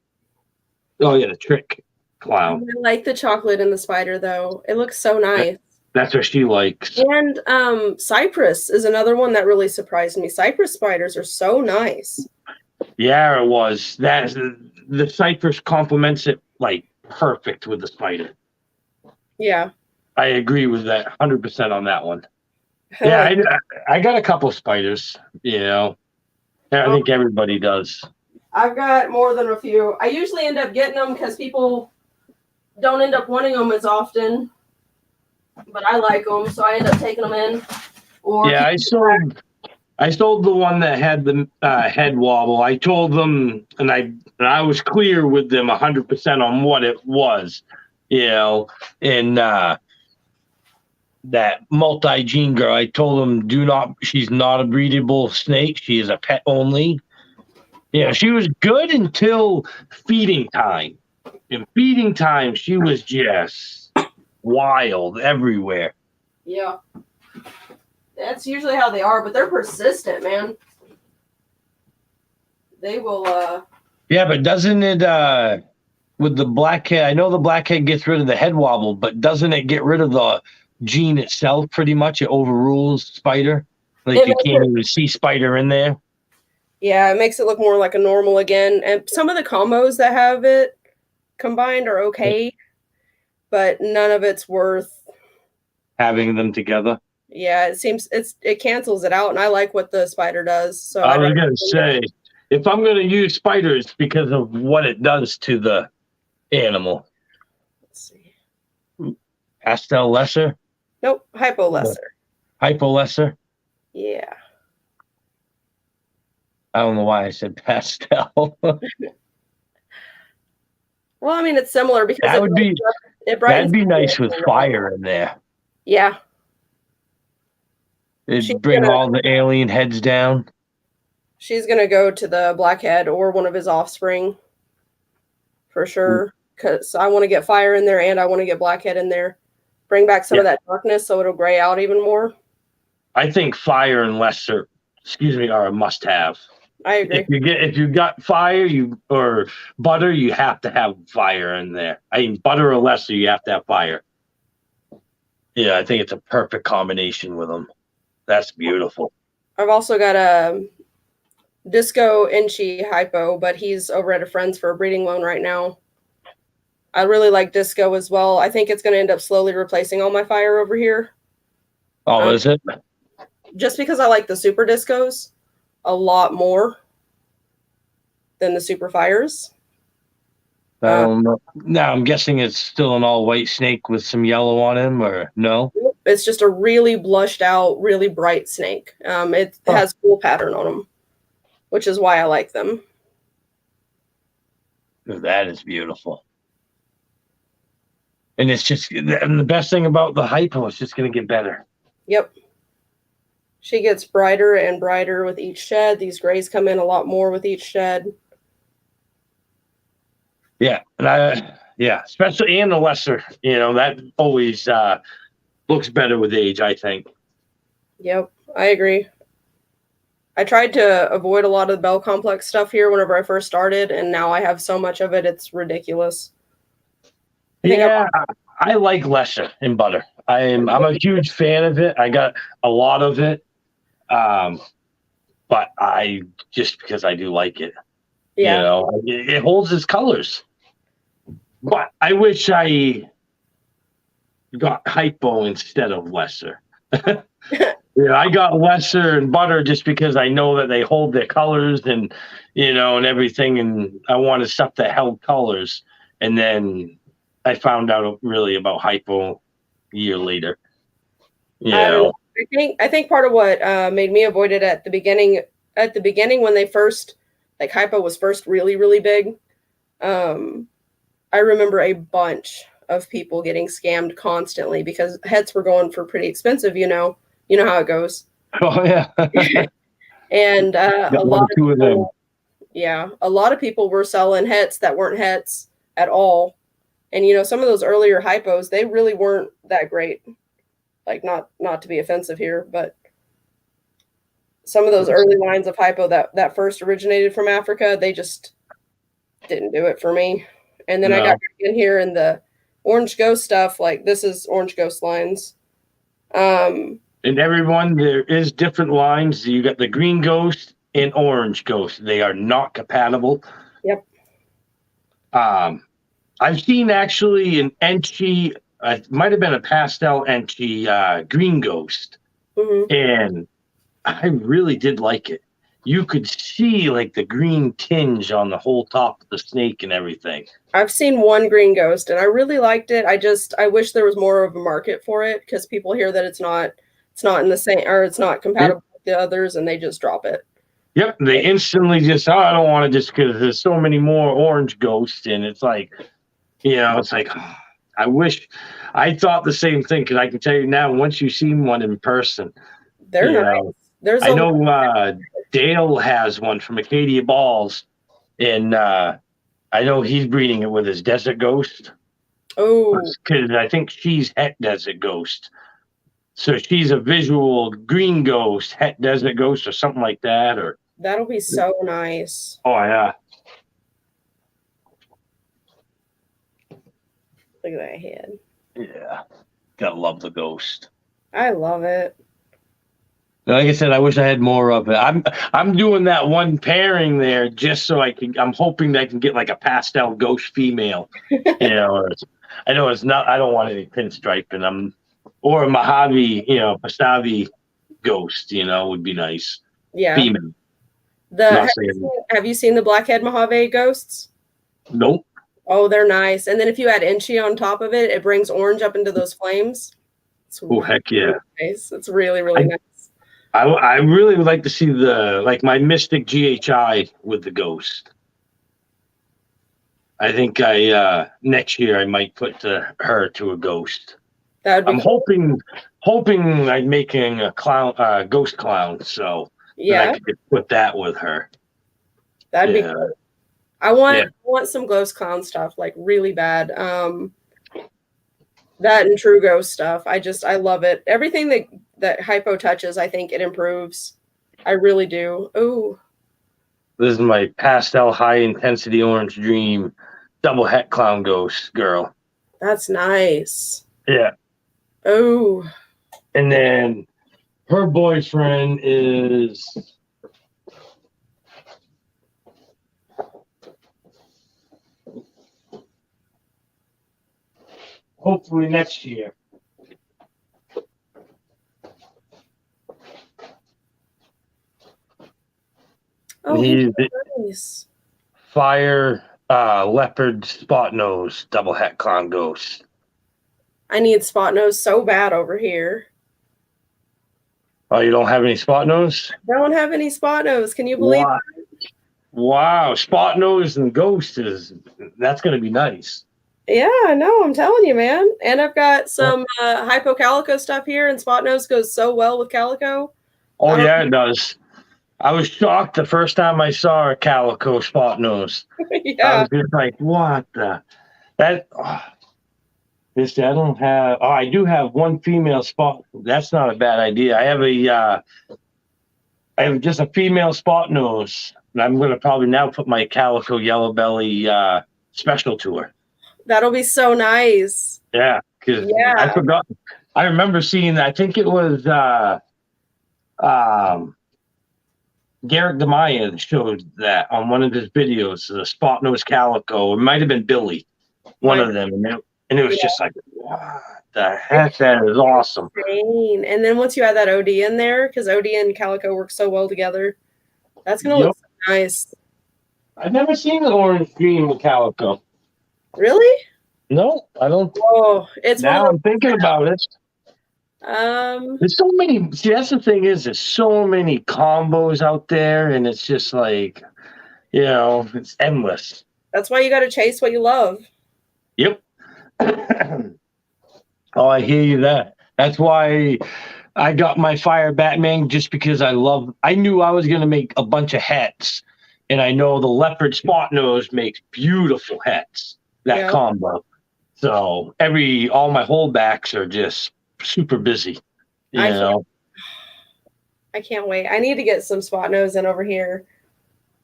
trick clown. I like the chocolate and the spider though. It looks so nice. That's what she likes. And cypress is another one that really surprised me. Cypress spiders are so nice. Yeah, it was. the citrus complements it like perfect with the spider. Yeah. I agree with that 100% on that one. I Yeah, like, I got a couple spiders, I think everybody does. I've got more than a few. I usually end up getting them because people don't end up wanting them as often, but I like them, so I end up taking them in. Or Yeah, I sold the one that had the head wobble. I told them, and I was clear with them 100% on what it was, and that multi-gene girl. I told them, she's not a breedable snake. She is a pet only. Yeah, she was good until feeding time. In feeding time, she was just wild everywhere. Yeah. That's usually how they are, but they're persistent, man. They will Yeah, but doesn't it with the blackhead? I know the blackhead gets rid of the head wobble, but doesn't it get rid of the gene itself pretty much? It overrules spider. Like you can't even see spider in there. Yeah, it makes it look more like a normal again. And some of the combos that have it combined are okay, but none of it's worth Having them together. Yeah, it cancels it out, and I like what the spider does. So I was gonna say, if I'm gonna use spider, it's because of what it does to the animal. Let's see. Pastel lesser? Nope, hypo lesser. Hypo lesser? Yeah. I don't know why I said pastel. Well, I mean, it's similar because that'd be nice with fire in there. Yeah. It'd bring all the alien heads down. She's gonna go to the blackhead or one of his offspring for sure. Because I want to get fire in there and I want to get blackhead in there. Bring back some of that darkness so it'll gray out even more. I think fire and lesser, are a must-have. I agree. If you got fire, or butter, you have to have fire in there. I mean, butter or lesser, you have to have fire. Yeah, I think it's a perfect combination with them. That's beautiful. I've also got a Disco Inchi hypo, but he's over at a friend's for a breeding loan right now. I really like Disco as well. I think it's going to end up slowly replacing all my fire over here. Oh, is it? Just because I like the super discos a lot more than the super fires. Now I'm guessing it's still an all white snake with some yellow on him, or no? It's just a really blushed out, really bright snake. It has cool pattern on them, which is why I like them. That is beautiful. And it's just, and the best thing about the hypo is just going to get better. Yep. She gets brighter and brighter with each shed. These grays come in a lot more with each shed. Yeah. And especially in the lesser, that always looks better with age, I think. Yep. I agree. I tried to avoid a lot of the Bell Complex stuff here whenever I first started, and now I have so much of it, it's ridiculous. I like lesser in butter. I'm a huge fan of it. I got a lot of it. But I just because I do like it. Yeah. It holds its colors. But I wish I got hypo instead of lesser. I got lesser and butter just because I know that they hold their colors and and everything, and I wanted stuff that held colors. And then I found out really about hypo a year later. I think part of what made me avoid it at the beginning when they first, like, hypo was first really, really big. I remember a bunch of people getting scammed constantly because heads were going for pretty expensive, you know how it goes. Oh yeah. And a lot of people were selling hets that weren't hets at all. And some of those earlier hypos, they really weren't that great. Like, not to be offensive here, but some of those early lines of hypo that first originated from Africa, they just didn't do it for me. And then I got in here in the Orange Ghost stuff, like this is Orange Ghost lines. And everyone, there is different lines. You got the Green Ghost and Orange Ghost. They are not compatible. Yep. I've seen actually an Enchi, it might have been a pastel Enchi green ghost, Hmm. and I really did like it. You could see like the green tinge on the whole top of the snake and everything. I've seen one green ghost and I really liked it. I wish there was more of a market for it because people hear that it's not in the same, or it's not Yep, compatible with the others and they just drop it. yep. They instantly just, oh, I don't want it just because there's so many more orange ghosts, and it's like, it's like, oh, I wish I thought the same thing because I can tell you now, once you've seen one in person, They're you nice. know, There's I a know Dale has one from Acadia Balls, and I know he's breeding it with his desert ghost oh, because I think she's het desert ghost. So she's a visual green ghost, het desert ghost, or something like that. Or that'll be so nice. oh yeah, Look at that head. yeah, gotta love the ghost. I love it. Like I said, I wish I had more of it. I'm doing that one pairing there just so I can. I'm hoping that I can get like a pastel ghost female. I know it's not. I don't want any pinstriping. Or a Mojave, Pastavi ghost. Would be nice. Yeah. Female. The Not saying have you seen the blackhead Mojave ghosts? nope. Oh, they're nice. And then if you add Inchi on top of it, it brings orange up into those flames. It's Oh really heck yeah. nice. It's really, really I nice. I really would like to see my Mystic GHI with the ghost. I think next year I might put her to a ghost. That would be I'm cool. hoping I'm making a clown, ghost clown, so then I Yeah, could just put that with her. that'd be Yeah, cool. I yeah. want some ghost clown stuff, like really bad. That and true ghost stuff. I love it. Everything that hypo touches, I think it improves. I really do. Oh, This is my pastel high intensity orange dream, double het clown ghost girl. that's nice. Yeah, Oh, and then her boyfriend is hopefully next year. oh, he's He's so nice. fire leopard spot nose double het clown ghost. I need spot nose so bad over here. Oh, you don't have any spot nose? Don't have any spot nose. Can you believe Wow, wow, spot nose and ghost that's going to be nice. Yeah, no, I'm telling you, man. And I've got some hypo calico stuff here, and spot nose goes so well with calico. Oh I don't yeah, it does. I was shocked the first time I saw a calico spot nose. I yeah, was just like, what the that this I don't have I do have one female spot. That's not a bad idea. I have just a female spot nose. And I'm gonna probably now put my calico yellow belly special to her. that'll be so nice. Yeah, because I Yeah, forgot. I remember seeing. I think it was Garrett Demaya showed that on one of his videos. The spot nose calico. It might have been Billy, one my, of them, and it was yeah. just like, what the heck? That is awesome. Insane. And then once you add that OD in there, because OD and calico work so well together, that's gonna look Yep. so nice. I've never seen an orange green with calico. Really? No, I don't. Oh, it's one Now of I'm thinking about it. those. There's so many. See, that's the thing is, there's so many combos out there, and it's just like, it's endless. That's why you got to chase what you love. Yep. Oh, I hear you. That's why I got my Fire Batman just because I knew I was gonna make a bunch of hats, and I know the leopard spot nose makes beautiful hats. That Yeah. combo. So all my holdbacks are just super busy. You know. I can't wait. I need to get some spot nose in over here.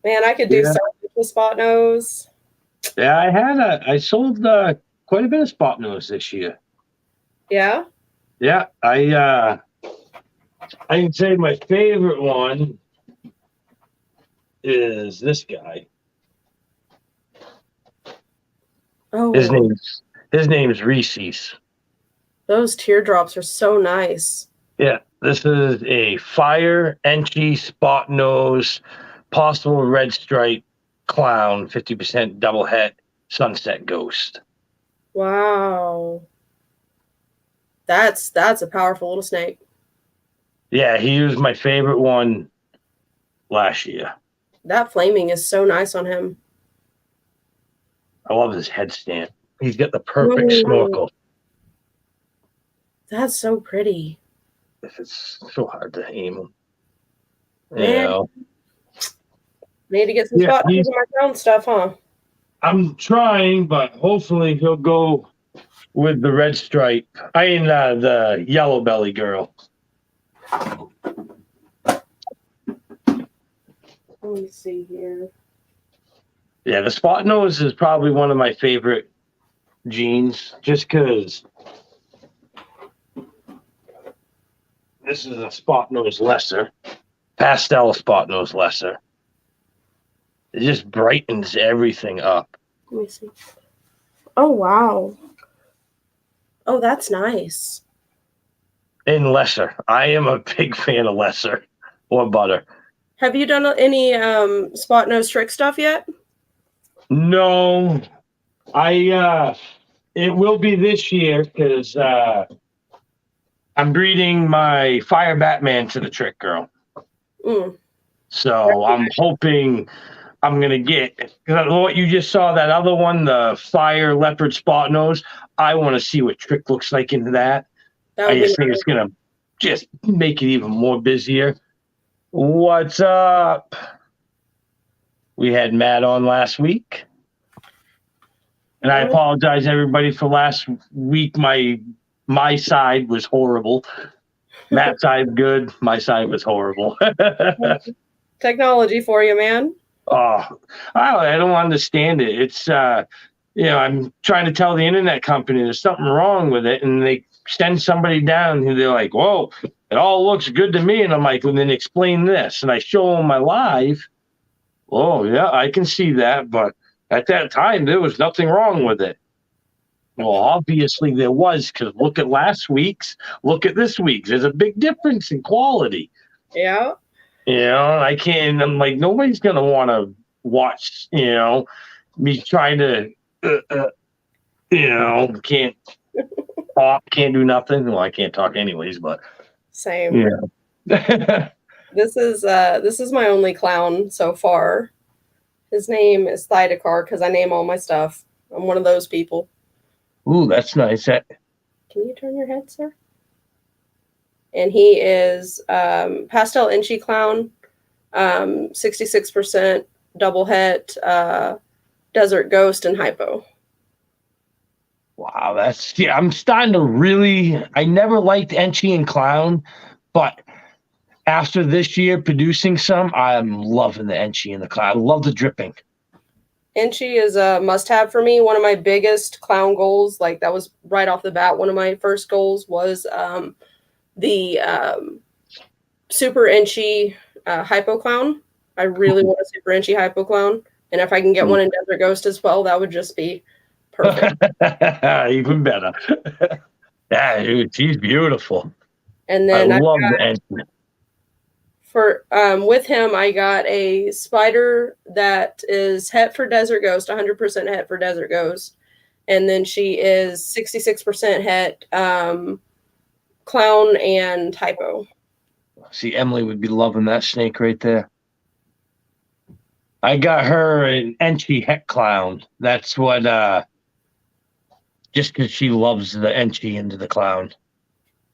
Man, I could do Yeah. so much with spot nose. Yeah, I sold quite a bit of spot nose this year. Yeah. Yeah, I can say my favorite one is this guy. His Oh, name's Reese's. those teardrops are so nice. Yeah, this is a fire, Enchi, spot nose, possible red stripe, clown, 50% double het, sunset ghost. Wow. That's a powerful little snake. Yeah, he was my favorite one last year. That flaming is so nice on him. I love his headstand. He's got the perfect Oh, snorkel. that's so pretty. It's so hard to aim him. Man, Yeah. need to get some Yeah, spot noses in my ground stuff, huh? I'm trying, but hopefully he'll go with the red stripe. I mean, the yellow belly girl. Let me see here. Yeah, the spot nose is probably one of my favorite jeans, just because this is a spot nose lesser, pastel spot nose lesser. It just brightens everything up. Let me see. Oh wow. Oh, that's nice. In lesser, I am a big fan of lesser or butter. Have you done any spot nose trick stuff yet? No, it will be this year because I'm breeding my fire Batman to the trick girl. Mm. So I'm hoping I'm gonna get what you just saw, that other one, the fire leopard spot nose. I want to see what trick looks like into that. That I would be just think nice. it's gonna just make it even more busier. What's up? We had Matt on last week. And I apologize, everybody, for last week. My side was horrible. Matt's side good. My side was horrible. Technology for you, man. Oh, I don't understand it. It's I'm trying to tell the internet company there's something wrong with it, and they send somebody down who they're like, "Whoa, it all looks good to me," and I'm like, "Well, then explain this," and I show them my live. Oh yeah, I can see that, but at that time there was nothing wrong with it. Well, obviously there was, because look at last week's, look at this week's. There's a big difference in quality. Yeah. I can't. I'm like, nobody's gonna want to watch. Me trying to, can't talk, can't do nothing. Well, I can't talk anyways, but Same. yeah. This is my only clown so far. His name is Thydakar because I name all my stuff. I'm one of those people. Ooh, that's nice. Can you turn your head, sir? And he is pastel inchy clown, 66% double het, desert ghost, and hypo. Wow, I'm starting to really. I never liked Enchi and Clown, but after this year producing some, I'm loving the Enchi and the Clown. I love the dripping. Inchy is a must-have for me. One of my biggest clown goals, like that was right off the bat, one of my first goals was the super inchy hypo clown. I really want a super inchy hypo clown, and if I can get one in Desert Ghost as well, that would just be perfect. Even better. Yeah, dude, she's beautiful. And then I love the Enchi. for with him, I got a spider that is het for Desert Ghost, 100% het for Desert Ghost, and then she is 66% het clown and hypo. See, Emily would be loving that snake right there. I got her an Enchi het clown. That's what. Just because she loves the Enchi into the clown.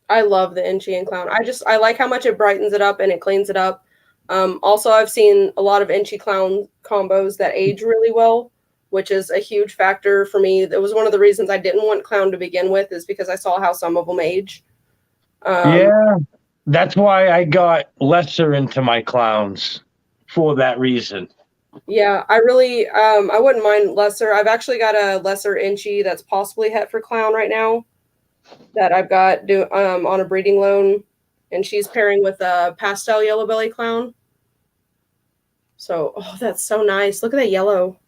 I love the Inchy and clown. I like how much it brightens it up and it cleans it up. Also, I've seen a lot of Inchy clown combos that age really well, which is a huge factor for me. That was one of the reasons I didn't want clown to begin with, is because I saw how some of them age. Yeah, that's why I got lesser into my clowns, for that reason. Yeah, I really I wouldn't mind lesser. I've actually got a lesser Inchy that's possibly het for clown right now that I've got on a breeding loan, and she's pairing with a pastel yellow belly clown. So, oh, that's so nice. Look at that yellow.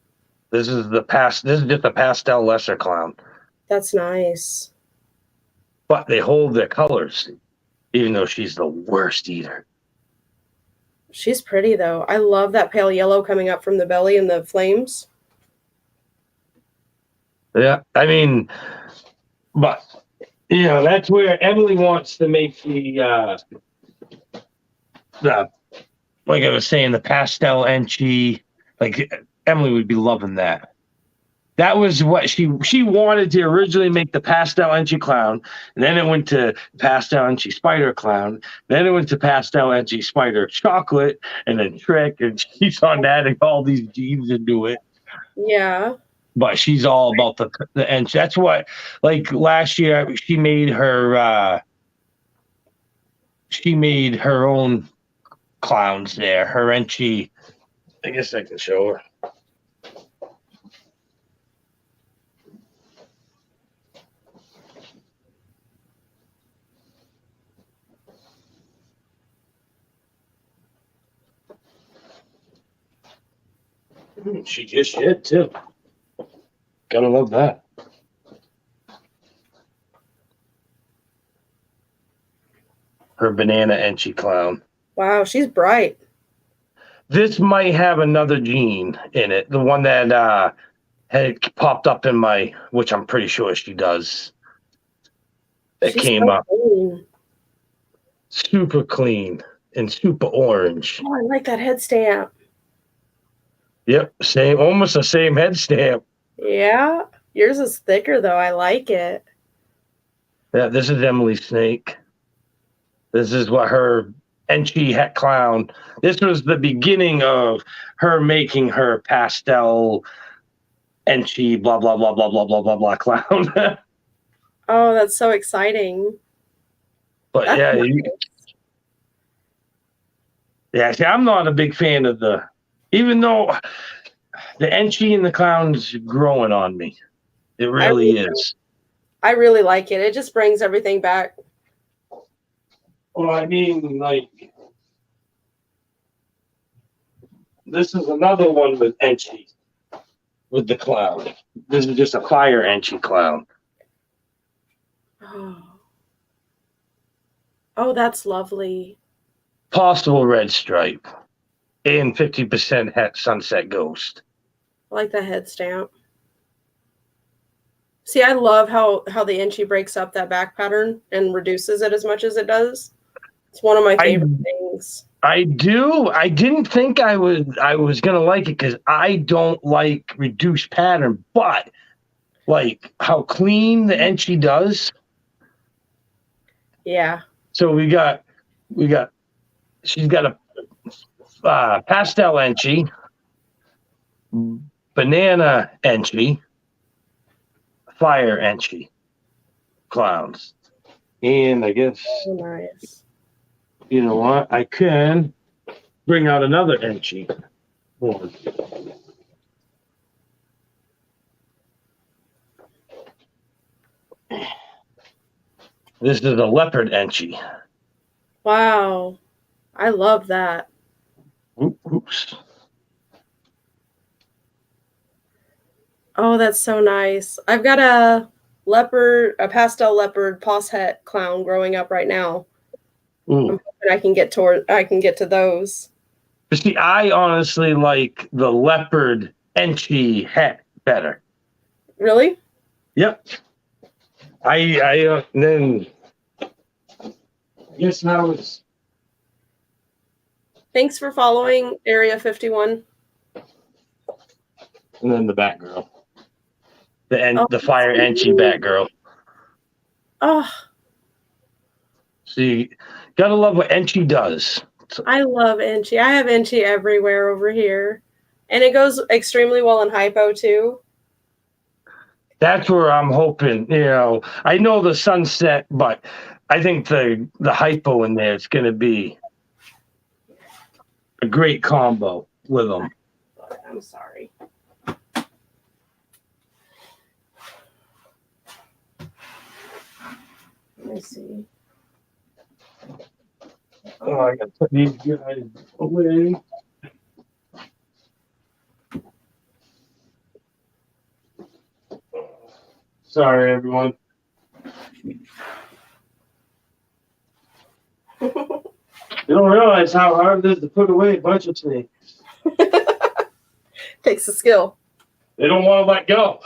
This is just a pastel lesser clown. That's nice. But they hold their colors, even though she's the worst eater. She's pretty though. I love that pale yellow coming up from the belly and the flames. Yeah, I mean, but that's where Emily wants to make the like I was saying, the pastel Enchi. Like Emily would be loving that. That was what she wanted to originally make, the pastel Enchi clown, and then it went to pastel Enchi spider clown, then it went to pastel Enchi spider chocolate, and then trick, and she's on adding all these genes into it. Yeah. But she's all about the Enchi. That's what, like last year, she made her own clowns there. Her Enchi. I guess I can show her. She just shit too. Gotta love that. Her banana Enchi clown. Wow, she's bright. This might have another gene in it. The one that had popped up in which I'm pretty sure she does. It came up. Clean. Super clean and super orange. Oh, I like that head stamp. Yep, almost the same head stamp. Yeah, yours is thicker though. I like it. Yeah, this is Emily Snake. This is what her Enchi het clown. This was the beginning of her making her pastel Enchi blah blah blah blah blah blah blah blah clown. Oh, that's so exciting. But that's nice. See, I'm not a big fan of even though the Enchi and the clown's growing on me. It really is. I really like it. It just brings everything back. Well, I mean, like, this is another one with Enchi, with the clown. This is just a fire Enchi clown. Oh, that's lovely. Possible red stripe and 50% sunset ghost. I like that head stamp. See, I love how the Enchi breaks up that back pattern and reduces it as much as it does. It's one of my favorite things. I do. I didn't think I was gonna like it because I don't like reduced pattern, but like how clean the Enchi does. Yeah. So she's got a pastel Enchi, banana Enchi, fire Enchi clowns, and I guess. Oh, nice. You know what? I can bring out another Enchi one. This is a leopard Enchi. Wow. I love that. Oops. Oh, that's so nice. I've got a pastel leopard posset clown growing up right now. Ooh. I'm hoping I can get to those. But see, I honestly like the leopard Enchi het better. Really? Yep. I then guess now it's. Thanks for following Area 51. And then the Batgirl. The fire Enchi Batgirl. Oh. See, gotta love what Enchi does. I love Enchi. I have Enchi everywhere over here. And it goes extremely well in hypo too. That's where I'm hoping, I know the sunset, but I think the hypo in there is going to be a great combo with them. I'm sorry. Let me see. Oh, I got to put these guys away. Sorry, everyone. You don't realize how hard it is to put away a bunch of snakes. Takes a skill. They don't want to let go.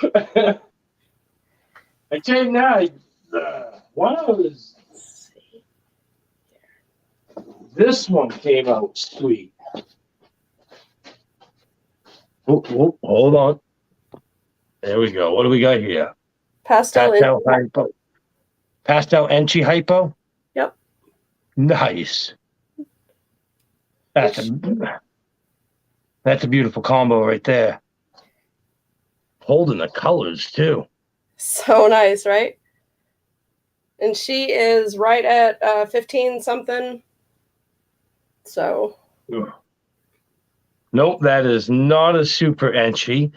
I tell you now, one of those. This one came out sweet. Oh, hold on. There we go. What do we got here? Pastel hypo. Pastel Enchi hypo? Yep. Nice. That's a beautiful combo right there. Holding the colors too. So nice, right? And she is right at 15 something. So. Nope, that is not a super Enchi.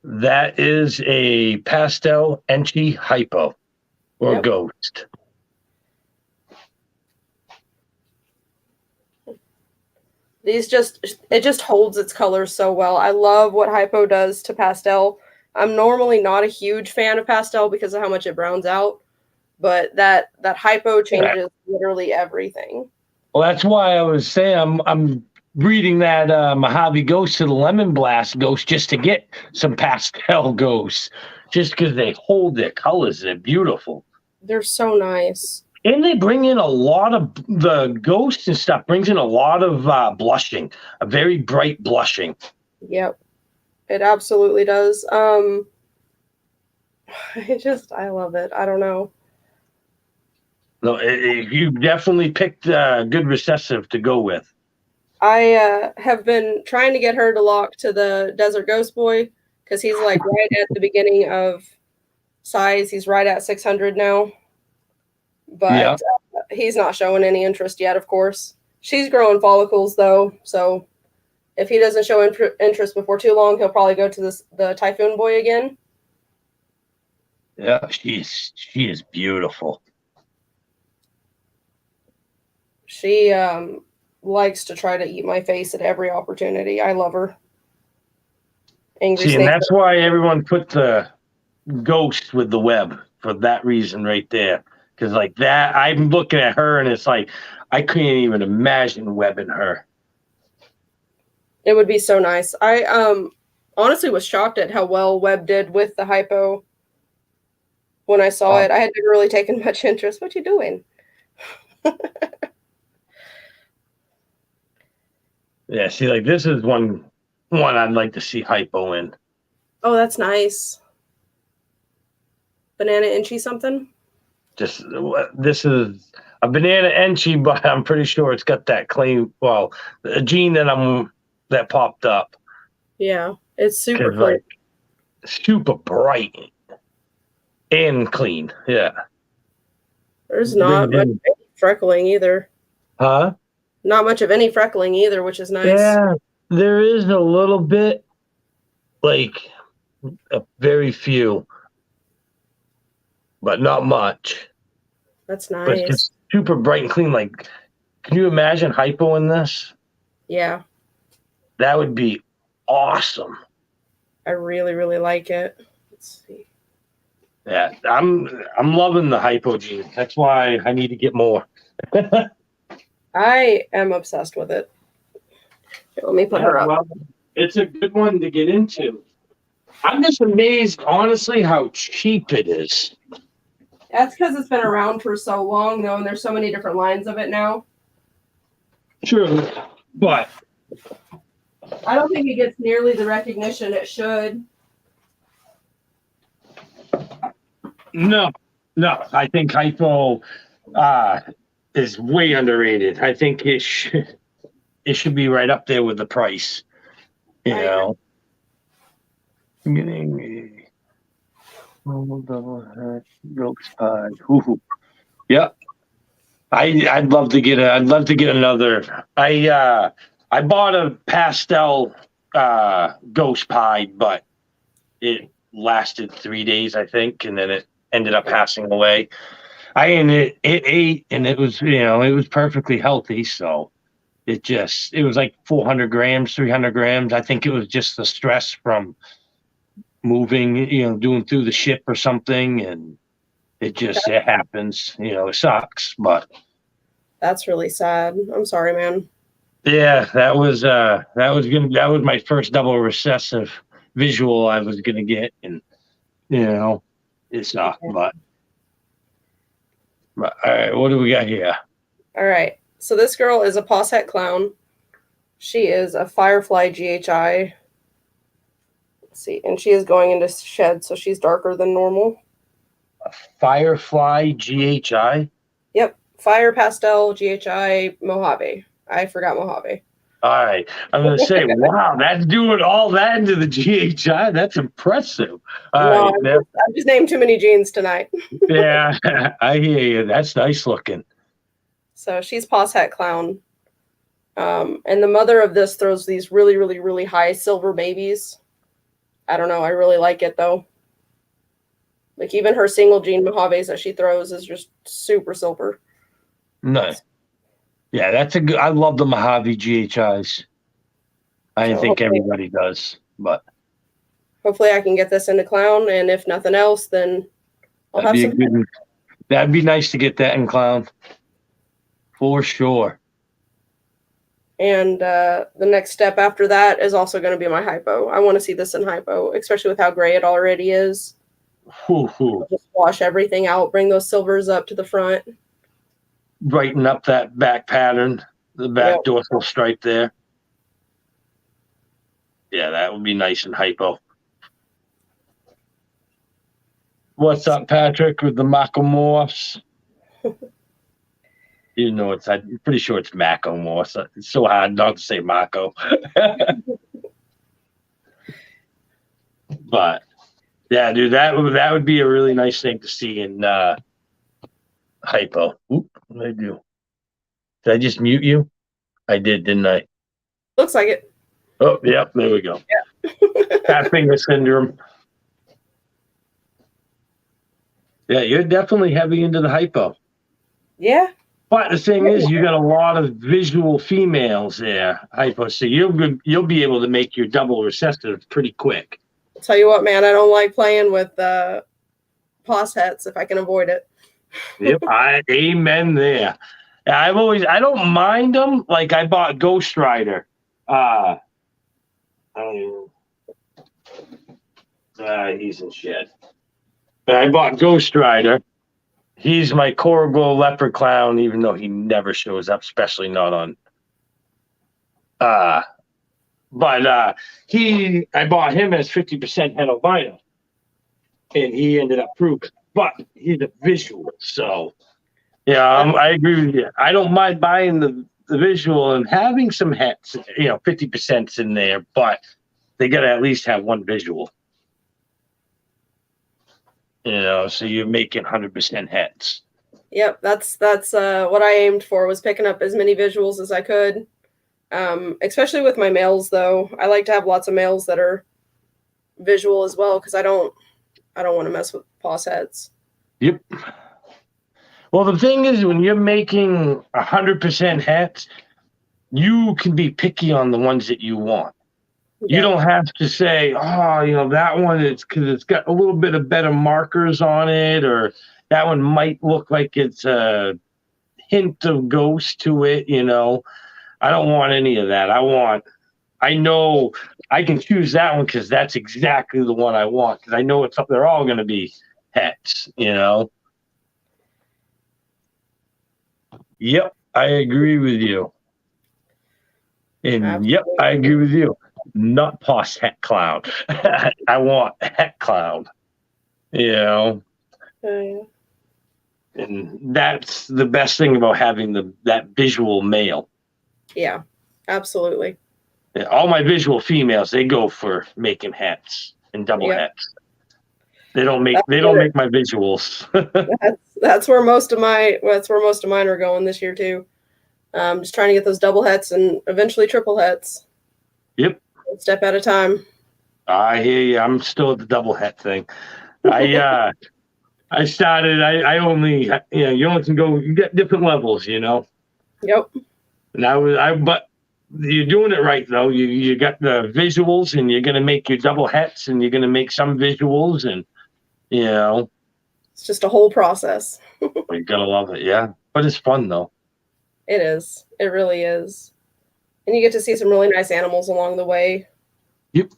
That is a pastel Enchi hypo or ghost. It just holds its colors so well. I love what hypo does to pastel. I'm normally not a huge fan of pastel because of how much it browns out, but that hypo changes literally everything. Well, that's why I was saying I'm reading that Mojave Ghost to the Lemon Blast Ghost just to get some pastel ghosts, just because they hold their colors. They're beautiful. They're so nice. And they bring in a lot of the ghosts and stuff, brings in a lot of blushing, a very bright blushing. Yep. It absolutely does. I love it. I don't know. No, you definitely picked a good recessive to go with. I have been trying to get her to lock to the Desert Ghost Boy because he's like right at the beginning of size. He's right at 600 now. But he's not showing any interest yet, of course. She's growing follicles, though. So if he doesn't show interest before too long, he'll probably go to the Typhoon Boy again. Yeah, she is beautiful. She likes to try to eat my face at every opportunity. I love her. Angry snake. And that's why everyone put the ghost with the web for that reason right there. Because like that, I'm looking at her and it's like, I couldn't even imagine webbing her. It would be so nice. I honestly was shocked at how well Webb did with the hypo. When I saw it, I had never really taken much interest. What you doing? Yeah, see, like this is one I'd like to see hypo in. Oh, that's nice. Banana Enchi something? Just this is a banana Enchi, but I'm pretty sure it's got that clean. Well, a gene that popped up. Yeah, it's super clean. Like, super bright and clean. Yeah. There's not much freckling either. Huh? Not much of any freckling either, which is nice. Yeah, there is a little bit, like a very few, but not much. That's nice. But it's super bright and clean. Like, can you imagine hypo in this? Yeah. That would be awesome. I really, really like it. Let's see. Yeah, I'm loving the hypo gene. That's why I need to get more. I am obsessed with it. Here, let me put her up. Well, it's a good one to get into. I'm just amazed, honestly, how cheap it is. That's because it's been around for so long, though, and there's so many different lines of it now. True, but I don't think it gets nearly the recognition it should. No. I think hypo is way underrated. I think it should be right up there with the price. You know. Getting a double head ropes pie. Yep. I'd love to get another. I bought a pastel ghost pie, but it lasted 3 days, I think, and then it ended up passing away. It ate, and it was, it was perfectly healthy. So it was like 400 grams, 300 grams. I think it was just the stress from moving, doing through the ship or something, and it happens. It sucks, but That's really sad. I'm sorry, man. yeah, that was my first double recessive visual I was gonna get, and it sucked. But all right, what do we got here? All right. So this girl is a posset clown. She is a Firefly GHI. Let's see, and she is going into shed, so she's darker than normal. Firefly GHI. Yep, Fire Pastel GHI Mojave. I forgot Mojave. All right, I'm gonna say, wow, that's doing all that into the GHI. That's impressive. All right, I've just named too many jeans tonight. Yeah, I hear you. That's nice looking. So she's posset clown. And the mother of this throws these really, really, really high silver babies. I don't know. I really like it though. Like even her single gene Mojaves that she throws is just super silver. Nice. Yeah, that's a good. I love the Mojave GHIs. I think everybody does, but hopefully I can get this into clown, and if nothing else, then I'll have some. That'd be nice to get that in clown, for sure. And the next step after that is also going to be my hypo. I want to see this in hypo, especially with how gray it already is. Just wash everything out, bring those silvers up to the front. Brighten up that back pattern, the back dorsal stripe there. Yeah, that would be nice and hypo. What's up, Patrick, with the Macomorphs? I'm pretty sure it's Macomorphs. It's so hard not to say Mako. But yeah, dude, that would be a really nice thing to see in hypo. Oop, what did I do? Did I just mute you? I did, didn't I? Looks like it. Oh, yep, there we go. Yeah. Fat finger syndrome. Yeah, you're definitely heavy into the hypo. Yeah. But the thing is, you got a lot of visual females there, hypo, so you'll be able to make your double recessive pretty quick. I'll tell you what, man, I don't like playing with possets if I can avoid it. Yep, amen there. I don't mind them. Like I bought Ghost Rider. He's in shed. But I bought Ghost Rider. He's my Corrigal leopard clown, even though he never shows up, especially not on. I bought him as 50% het albino, and he ended up proving. But he's a visual, so yeah, I agree with you. I don't mind buying the visual and having some hets, 50%'s in there, but they got to at least have one visual. So you're making 100% hets. Yep, that's what I aimed for, was picking up as many visuals as I could. Especially with my males, though. I like to have lots of males that are visual as well, because I don't want to mess with possets. Yep. Well, the thing is, when you're making 100% hets, you can be picky on the ones that you want. You don't have to say, that one is because it's got a little bit of better markers on it, or that one might look like it's a hint of ghost to it. I don't want any of that. I know I can choose that one because that's exactly the one I want, because I know they're all going to be hets. Yep, I agree with you. And absolutely. Yep, I agree with you. Not pos het cloud. I want het cloud. And that's the best thing about having that visual male. Yeah, absolutely. All my visual females, they go for making hets and double hets. They don't make my visuals. that's where most of mine are going this year too. Just trying to get those double hets and eventually triple hets. Yep. One step at a time. I hear you. I'm still at the double het thing. I started. I only you only can go. You get different levels, Yep. And but you're doing it right though. You got the visuals, and you're gonna make your double hets, and you're gonna make some visuals, and you know, It's just a whole process. you're gonna love it. Yeah, but it's fun though. It is. It really is. And you get to see some really nice animals along the way. Yep.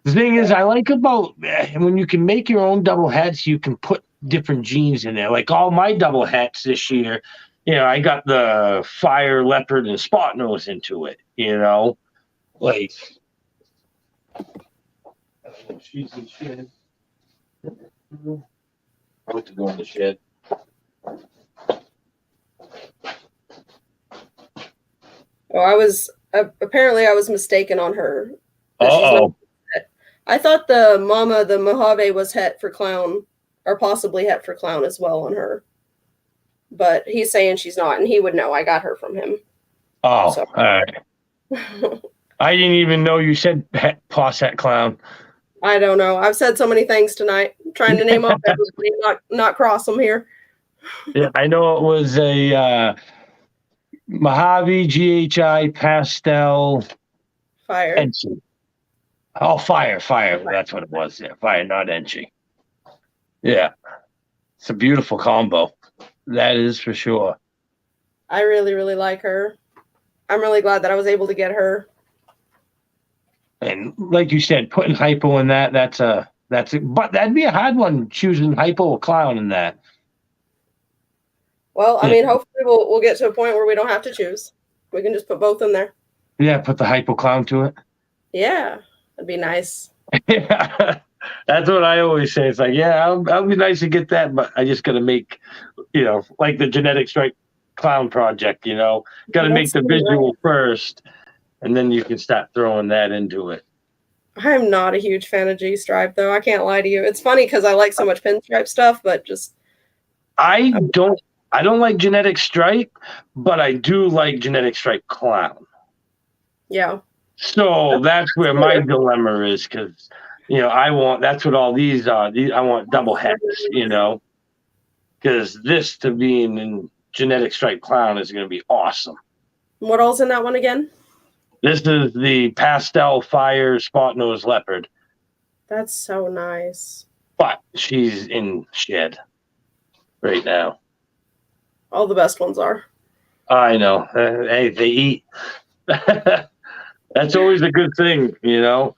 The thing is, I like about when you can make your own double hats, you can put different genes in there. Like all my double hats this year, I got the fire, leopard, and spot nose into it. Like she's in shed. I want to go in the shed. Oh, apparently I was mistaken on her. Uh-oh. I thought the Mojave was het for clown, or possibly het for clown as well on her. But he's saying she's not, and he would know. I got her from him. Oh, so. All right. I didn't even know you said het clown. I don't know. I've said so many things tonight. I'm trying to name off everybody, not cross them here. Yeah, I know it was a Mojave, GHI, pastel, fire. Enchi. Oh, fire. That's what it was. Yeah, fire, not Enchi. Yeah, it's a beautiful combo. That is for sure. I really, really like her. I'm really glad that I was able to get her. And like you said, putting hypo in that's but that'd be a hard one, choosing hypo or clown in that. Well, I mean, hopefully we'll get to a point where we don't have to choose. We can just put both in there. Yeah, put the hypo clown to it. Yeah, that'd be nice. Yeah, that's what I always say. It's like, yeah, I'll be nice to get that, but I just got to make, like the Genetic Strike Clown project, got to make the visual first, and then you can start throwing that into it. I'm not a huge fan of G-Stripe, though. I can't lie to you. It's funny because I like so much pinstripe stuff, but I don't like Genetic Strike, but I do like Genetic Strike Clown. Yeah. So that's where my dilemma is, because that's what all these are. I want double heads, because this to being in Genetic Strike Clown is going to be awesome. What all's in that one again? This is the pastel fire spot nose leopard. That's so nice. But she's in shed right now. All the best ones are. I know. Hey, they eat. That's always a good thing, I know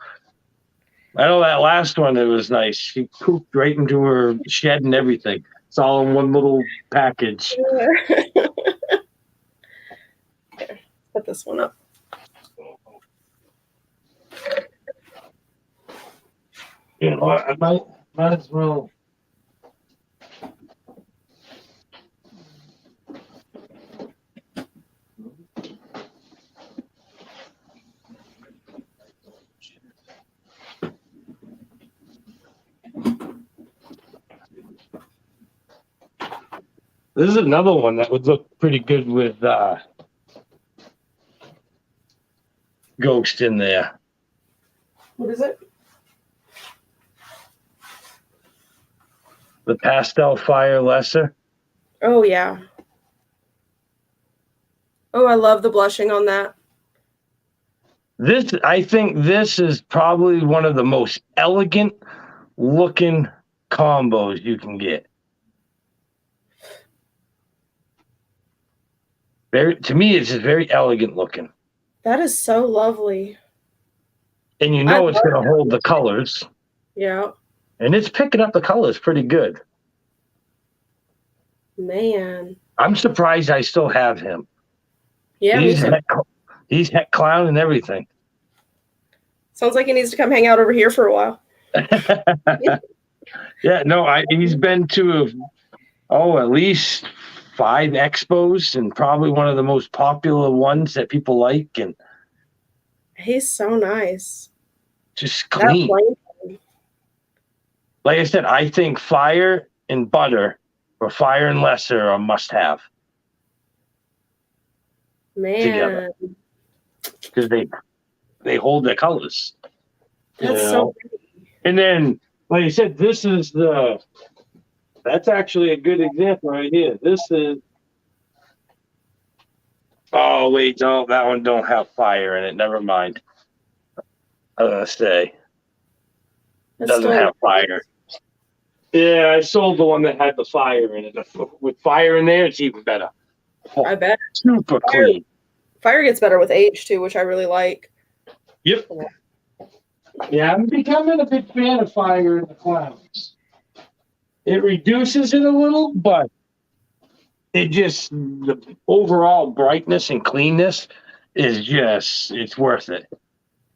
that last one, it was nice. She pooped right into her shed and everything. It's all in one little package. Here, put this one up. I might as well. This is another one that would look pretty good with Ghost in there. What is it? The pastel fire lesser. Oh, yeah. Oh, I love the blushing on that. I think this is probably one of the most elegant looking combos you can get. To me, it's just very elegant looking. That is so lovely. And it's going to hold the colors. Yeah. And it's picking up the colors pretty good. Man. I'm surprised I still have him. Yeah, he's het clown and everything. Sounds like he needs to come hang out over here for a while. Yeah, no, he's been to at least 5 expos, and probably one of the most popular ones that people like. And he's so nice. Just clean. Like I said, I think fire and butter, or fire and lesser, are must-have. Man. Together. Because they hold their colors. That's so pretty. And then, like I said, that's actually a good example right here. This is Oh wait, no, that one don't have fire in it. Never mind. I was gonna say it It's doesn't still have fire. Yeah, I sold the one that had the fire in it. With fire in there, it's even better. I Oh, bet super fire clean. fire gets better with age too, which I really like. Yep. Yeah, I'm becoming a big fan of fire in the clouds. It reduces it a little, but it just the overall brightness and cleanness is just it's worth it.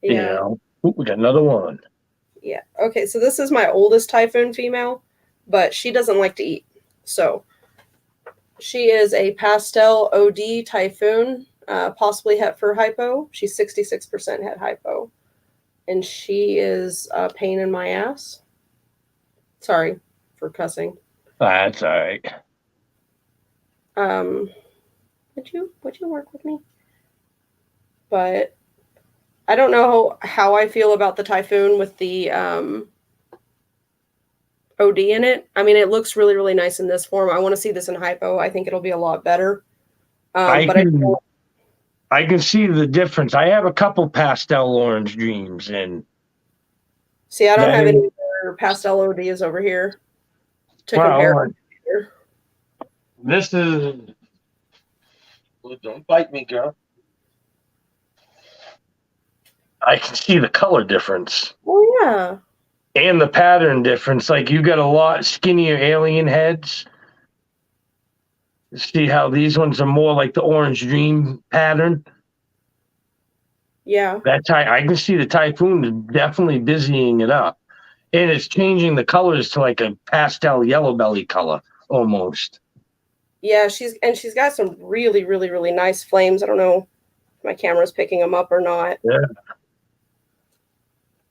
You Yeah. know. Ooh, we got another one. Yeah. Okay, so this is my oldest typhoon female, but she doesn't like to eat. So she is a pastel OD typhoon, possibly het for hypo. She's 66% het hypo. And she is a pain in my ass. Sorry for cussing. That's all right. Um, would you work with me? But I don't know how I feel about the typhoon with the OD in it. I mean, it looks really, really nice in this form. I want to see this in hypo. I think it'll be a lot better. I But I can feel, I can see the difference. I have a couple pastel orange dreams, and see, I don't that have is any other pastel ODs over here to compare. well. This is don't bite me, girl. I can see the color difference Oh yeah, and the pattern difference. Like you got a lot skinnier alien heads. See how these ones are more like the orange dream pattern. yeah, That's how I can see the typhoon is definitely dizzying it up, and it's changing the colors to like a pastel yellow belly color almost. yeah. She's got some really, really, really nice flames. I don't know if my camera's picking them up or not. Yeah.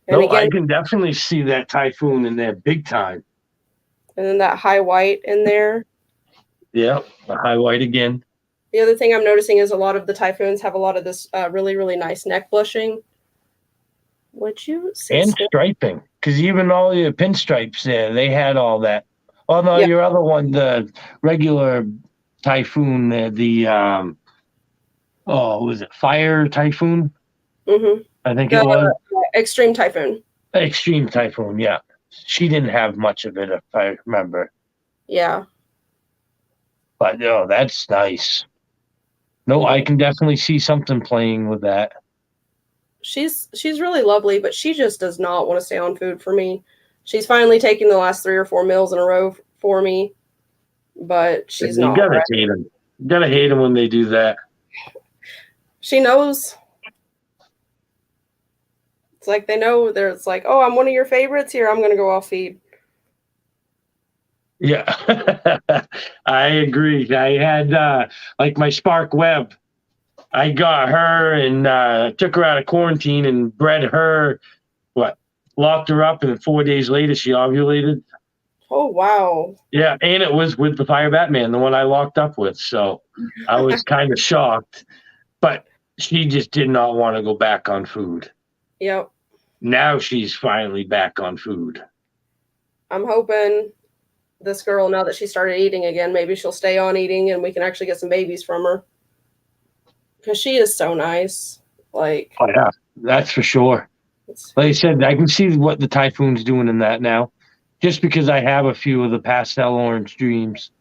And No, I again, can definitely see that typhoon in there big time. and then that high white in there. Yeah, the high white again. The other thing I'm noticing is a lot of the typhoons have a lot of this really, really nice neck blushing. Would you sit And still? striping, because even all your pinstripes there, they had all that. Oh no, Yeah. your other one, the regular typhoon, oh, was it fire typhoon? Mm-hmm. I think it The was extreme typhoon. extreme typhoon. Yeah, she didn't have much of it, if I remember. Yeah. But no, that's nice. No, I Yeah. can definitely see something playing with that. She's really lovely, but she just does not want to stay on food for me. She's finally taking the last 3 or 4 meals in a row for me, but she's You not gotta ready. hate them. You gotta hate them when they do that. She knows. It's like they know it's like, oh, I'm one of your favorites here. I'm gonna go off feed. Yeah, I agree. I had like my Spark Web. I got her and took her out of quarantine and bred her. What? Locked her up, and 4 days later she ovulated. Oh wow. Yeah, and it was with the Fire Batman, the one I locked up with. So I was kind of shocked, but she just did not want to go back on food. Yep. Now she's finally back on food. I'm hoping this girl, now that she started eating again, maybe she'll stay on eating and we can actually get some babies from her. Because she is so nice. Like, Oh yeah, that's for sure. Like I said, I can see what the typhoon's doing in that now, just because I have a few of the pastel orange dreams.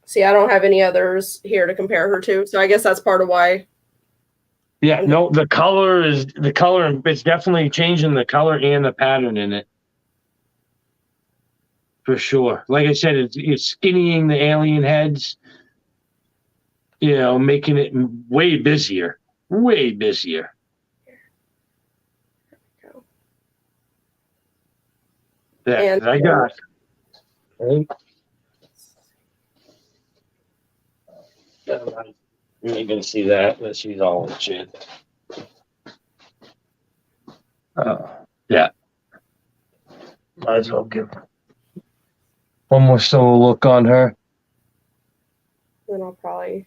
see, I don't have any others here to compare her to. So I guess that's part of why. Yeah, no, the color is the color. It's definitely changing the color and the pattern in it, for sure. Like I said, it's skinnying the alien heads. You know, making it way busier, way busier. And That I got. Right? You ain't gonna see that, but she's all in shit. Yeah, might as well give one more solo look on her. then I'll probably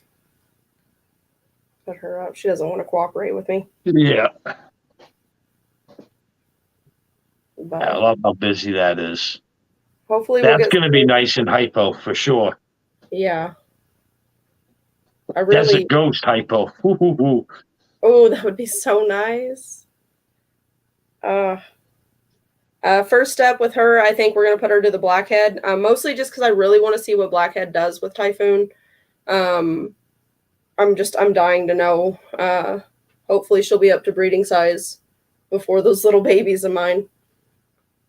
put her up. She doesn't want to cooperate with me. Yeah, But I love how busy that is. hopefully we'll That's get gonna be nice in hypo for sure. yeah. Desert ghost hypo. Oh, that would be so nice. First step with her, I think we're going to put her to the blackhead, mostly just because I really want to see what blackhead does with Typhoon. I'm dying to know. Hopefully she'll be up to breeding size before those little babies of mine.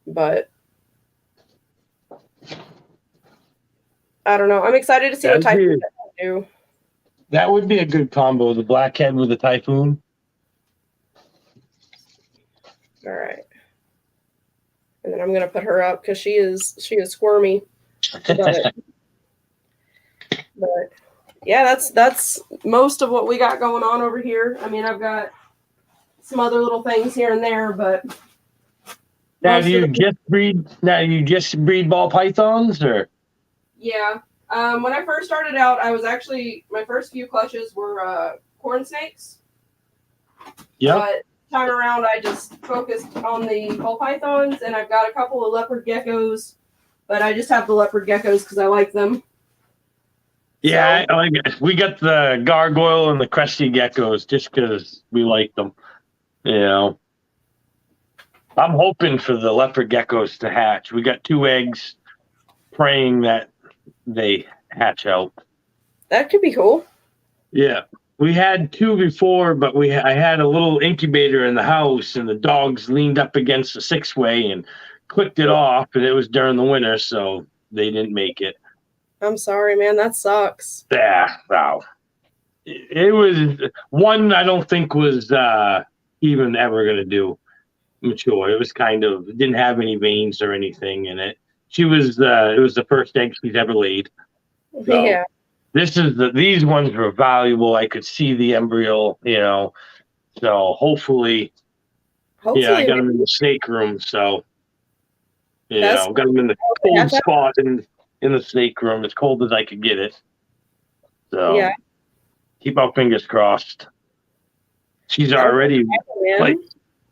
But I don't know. I'm excited to see what Typhoon do. That would be a good combo, the blackhead with the Typhoon. All right. And then I'm going to put her up because she is squirmy. But yeah, that's most of what we got going on over here. I mean, I've got some other little things here and there, but now do you just breed ball pythons, or? Yeah. When I first started out, I was actually, my first few clutches were corn snakes. Yeah. But time around, I just focused on the ball pythons, and I've got a couple of leopard geckos, but I just have the leopard geckos because I like them. Yeah, so, we got the gargoyle and the cresty geckos just because we like them. You know, I'm hoping for the leopard geckos to hatch. We got 2 eggs, praying that they hatch out. That could be cool. Yeah, we had 2 before, but I had a little incubator in the house, and the dogs leaned up against the 6-way and clicked it off, and it was during the winter, so they didn't make it. I'm sorry, man. That sucks. Yeah, wow. It was one I don't think was even ever going to do mature. It was kind of, didn't have any veins or anything in it. It was the first egg she's ever laid. So yeah. These ones were valuable. I could see the embryo, you know. So hopefully yeah, I got them in the snake room. So, you know, got them in the cold spot in the snake room, as cold as I could get it. So yeah, keep our fingers crossed. She's already like,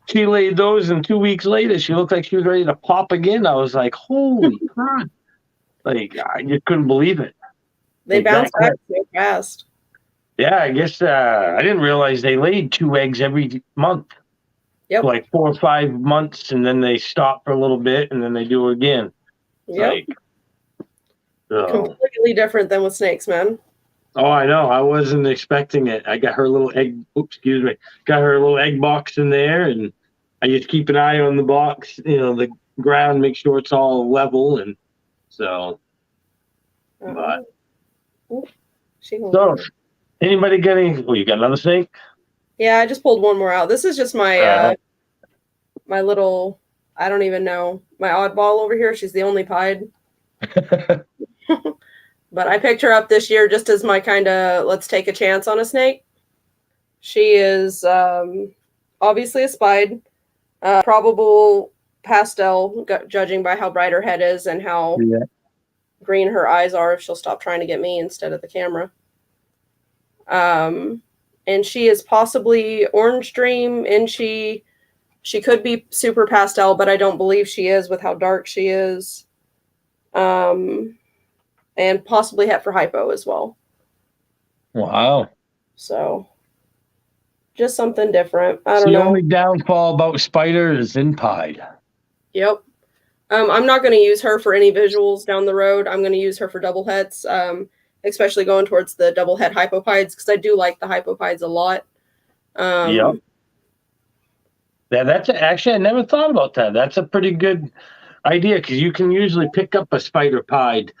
she laid those, and 2 weeks later, she looked like she was ready to pop again. I was like, holy crap. Like, I just couldn't believe it. They bounced back so fast. Yeah, I guess I didn't realize they laid 2 eggs every month. Yep. Like 4 or 5 months, and then they stop for a little bit, and then they do it again. Yep. Like, so. Completely different than with snakes, man. Oh, I know. I wasn't expecting it. I got her little egg. Oops, excuse me. Got her little egg box in there, and I just keep an eye on the box. You know, the ground, make sure it's all level, and so. But. So, anybody got any? Oh, you got another snake? Yeah, I just pulled one more out. This is just my my little, I don't even know, my oddball over here. She's the only pied. But I picked her up this year just as my kind of, let's take a chance on a snake. She is obviously a spide, probable pastel, judging by how bright her head is and how green her eyes are, if she'll stop trying to get me instead of the camera. And she is possibly orange dream, and she could be super pastel, but I don't believe she is with how dark she is. And possibly heifer hypo as well. Wow. So just something different. I don't know. The only downfall about spider is in pied. Yep. I'm not going to use her for any visuals down the road. I'm going to use her for double heads, especially going towards the double head hypopides, because I do like the hypopides a lot. Yep. Yeah, that's actually, I never thought about that. That's a pretty good idea, because you can usually pick up a spider pied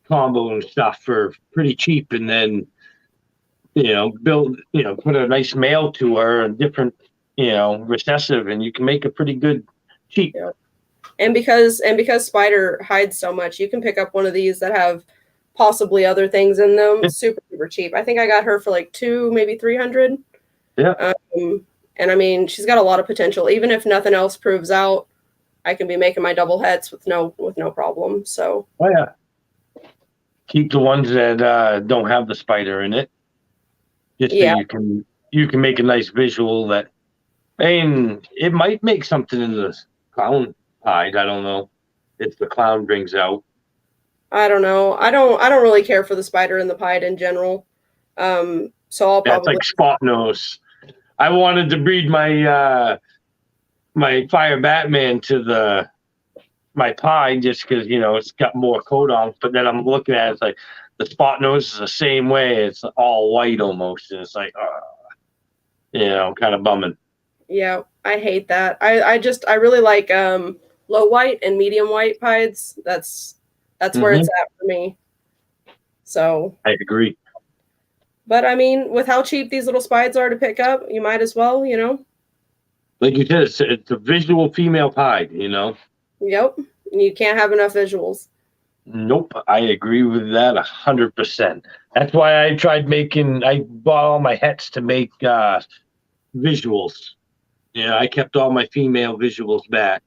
combo and stuff for pretty cheap, and then, you know, put a nice male to her and different, you know, recessive, and you can make a pretty good cheap. Yep. And because spider hides so much, you can pick up one of these that have possibly other things in them super cheap. I think I got her for like $200, maybe $300. Yeah. And I mean, she's got a lot of potential. Even if nothing else proves out, I can be making my double heads with no problem. So. Oh yeah. Keep the ones that don't have the spider in it. Just so you can make a nice visual that, and it might make something in the clown pied. I don't know if the clown brings out. I don't know. I don't really care for the spider and the pied in general. So I'll That's probably, like spot nose. I wanted to breed my my fire Batman to my pie just because it's got more coat on. But then I'm looking at it, it's like the spot nose is the same way. It's all white almost, and it's like, kind of bumming. yeah, I hate that. I really like low white and medium white pieds. That's where it's Hmm. at for me. So, I agree. but I mean, with how cheap these little spides are to pick up, you might as well, Like you said, it's a visual female pie. Yep. You can't have enough visuals. Nope, I agree with that 100%. That's why I bought all my hets to make visuals. Yeah, I kept all my female visuals back.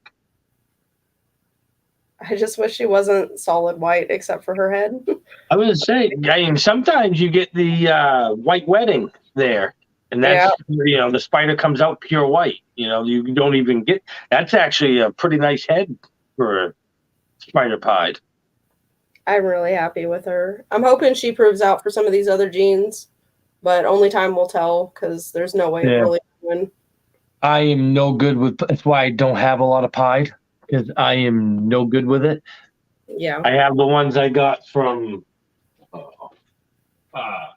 I just wish she wasn't solid white except for her head. I was gonna say, I mean, sometimes you get the white wedding there, and Yeah, that's the spider comes out pure white. You don't even get. That's actually a pretty nice head for a spider pied. I'm really happy with her. I'm hoping she proves out for some of these other genes, but only time will tell because there's no way of Yeah, really knowing. I am no good with. That's why I don't have a lot of pied because I am no good with it. Yeah. I have the ones I got from. Uh,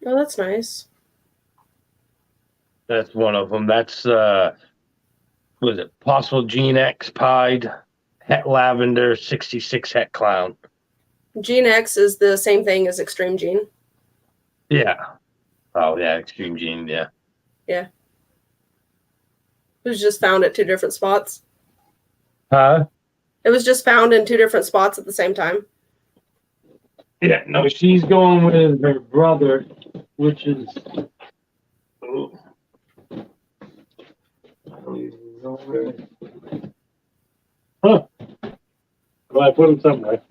Oh, that's nice. that's one of them. That's was it Possible Gene X pied het lavender 66 het clown. Gene X is the same thing as Extreme Gene. Yeah. Oh yeah, Extreme Gene. Yeah. Yeah. It was just found at two different spots. Huh? It was just found in two different spots at the same time. Yeah. No, she's going with her brother, which is. Oh, I don't even know where. Huh? Well, I put him somewhere.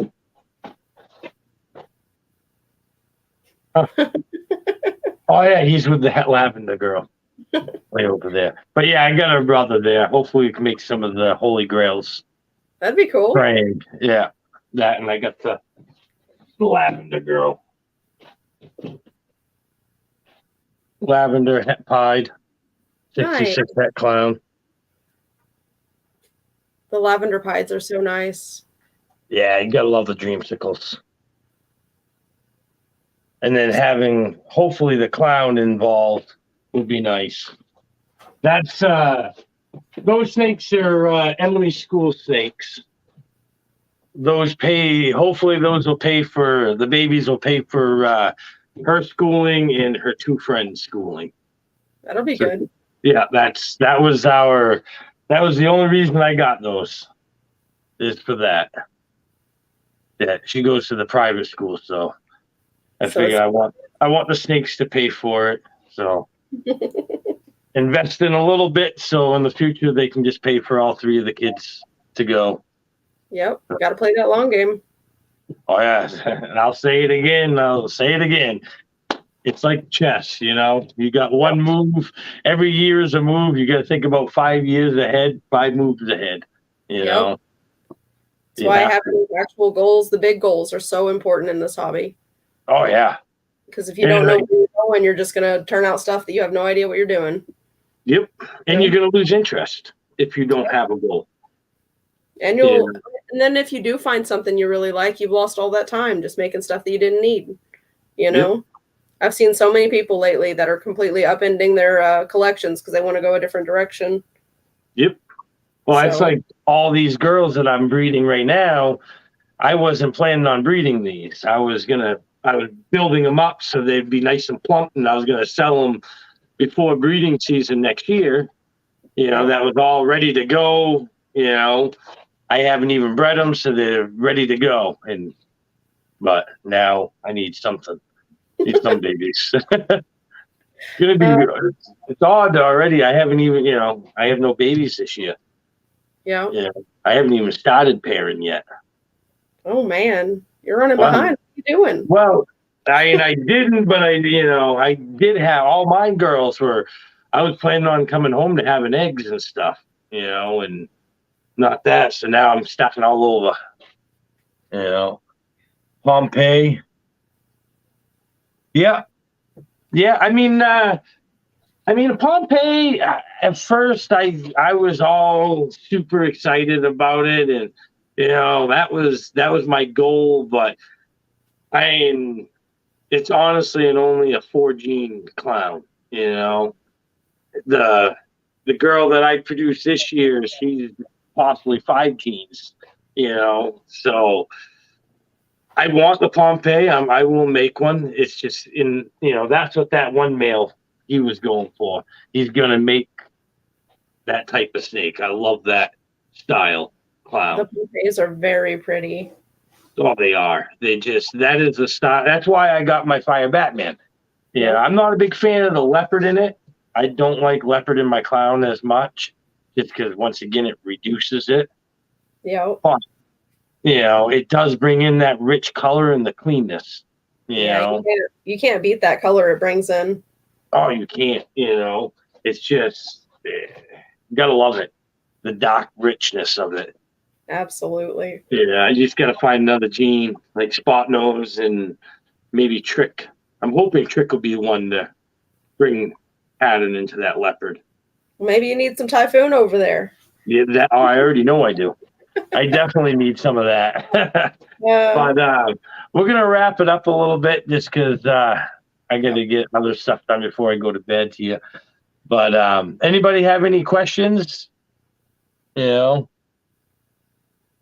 Huh. Oh yeah, he's with the het lavender girl, way over there. But yeah, I got her brother there. Hopefully, we can make some of the holy grails. That'd be cool. Right. Yeah. That, and I got the lavender girl. Lavender het pied. 66 Nice. het clown. The lavender pieds are so nice. Yeah, you gotta love the dreamsicles. And then having hopefully the clown involved would be nice. That's those snakes are Emily's school snakes. Those pay hopefully those will pay for the babies will pay for her schooling and her two friends' schooling. That'll be So, good. yeah, that was the only reason I got those is for that. Yeah, she goes to the private school, so I So figure I want the snakes to pay for it. So invest in a little bit so in the future they can just pay for all three of the kids to go. Yep. Got to play that long game. Oh yeah, and I'll say it again. I'll say it again. It's like chess, You got one move. Every year is a move. You got to think about 5 years ahead, 5 moves ahead. Yep. That's You why have having actual goals, the big goals, are so important in this hobby. Oh yeah. Because if you don't know where you're going, you're just going to turn out stuff that you have no idea what you're doing. Yep. And you're going to lose interest if you don't have a goal. And then if you do find something you really like, you've lost all that time just making stuff that you didn't need. Yep. I've seen so many people lately that are completely upending their collections because they want to go a different direction. Yep. Well, it's like all these girls that I'm breeding right now. I wasn't planning on breeding these. I was building them up so they'd be nice and plump, and I was gonna sell them before breeding season next year. That was all ready to go. I haven't even bred them, so they're ready to go. But now I need something. Need some babies. Gonna be. It's odd already. I haven't even. I have no babies this year. Yeah. Yeah. I haven't even started pairing yet. Oh man, you're running behind. What are you doing? Well, I didn't, but I did have all my girls were. I was planning on coming home to having eggs and stuff, and not that. So now I'm stuffing all over. You know, Pompeii. Yeah, yeah. Pompeii. At first, I was all super excited about it, and that was my goal. But I mean, it's honestly only a 4 gene clown. You know, the the girl that I produced this year, she's possibly 5 genes. So I want the Pompeii. I will make one. It's just that's what that one male he was going for. He's gonna make that type of snake. I love that style The clown. Pompeys are very pretty. Oh, they are. That is the style. That's why I got my Fire Batman. Yeah, Yep. I'm not a big fan of the leopard in it. I don't like leopard in my clown as much, just because once again it reduces it. Yep. But it does bring in that rich color and the cleanness. You Yeah, know, you can't beat that color it brings in. oh, you can't. It's just gotta love it. The dark richness of it. Absolutely. Yeah, I just gotta find another gene like Spot Nose and maybe Trick. I'm hoping Trick will be one to bring pattern into that leopard. Maybe you need some Typhoon over there. Yeah, I already know I do. I definitely need some of that. Yeah. But we're gonna wrap it up a little bit just because I got to get other stuff done before I go to bed here. But anybody have any questions? And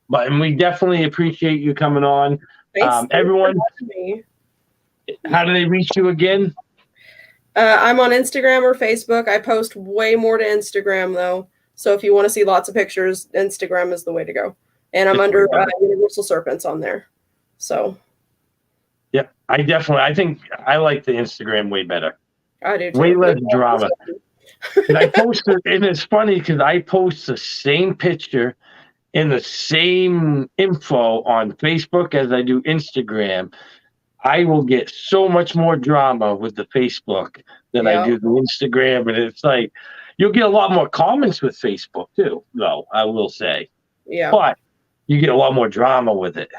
we definitely appreciate you coming on. Thanks Everyone, for having me. how do they reach you again? I'm on Instagram or Facebook. I post way more to Instagram though. So if you want to see lots of pictures, Instagram is the way to go. And I'm under Universal Serpents on there. So. Yep, I think I like the Instagram way better. I do too. Way less drama. And I posted, and it's funny because I post the same picture and the same info on Facebook as I do Instagram. I will get so much more drama with the Facebook than I do the Instagram. And it's like, you'll get a lot more comments with Facebook too, though, I will say. Yeah. But you get a lot more drama with it.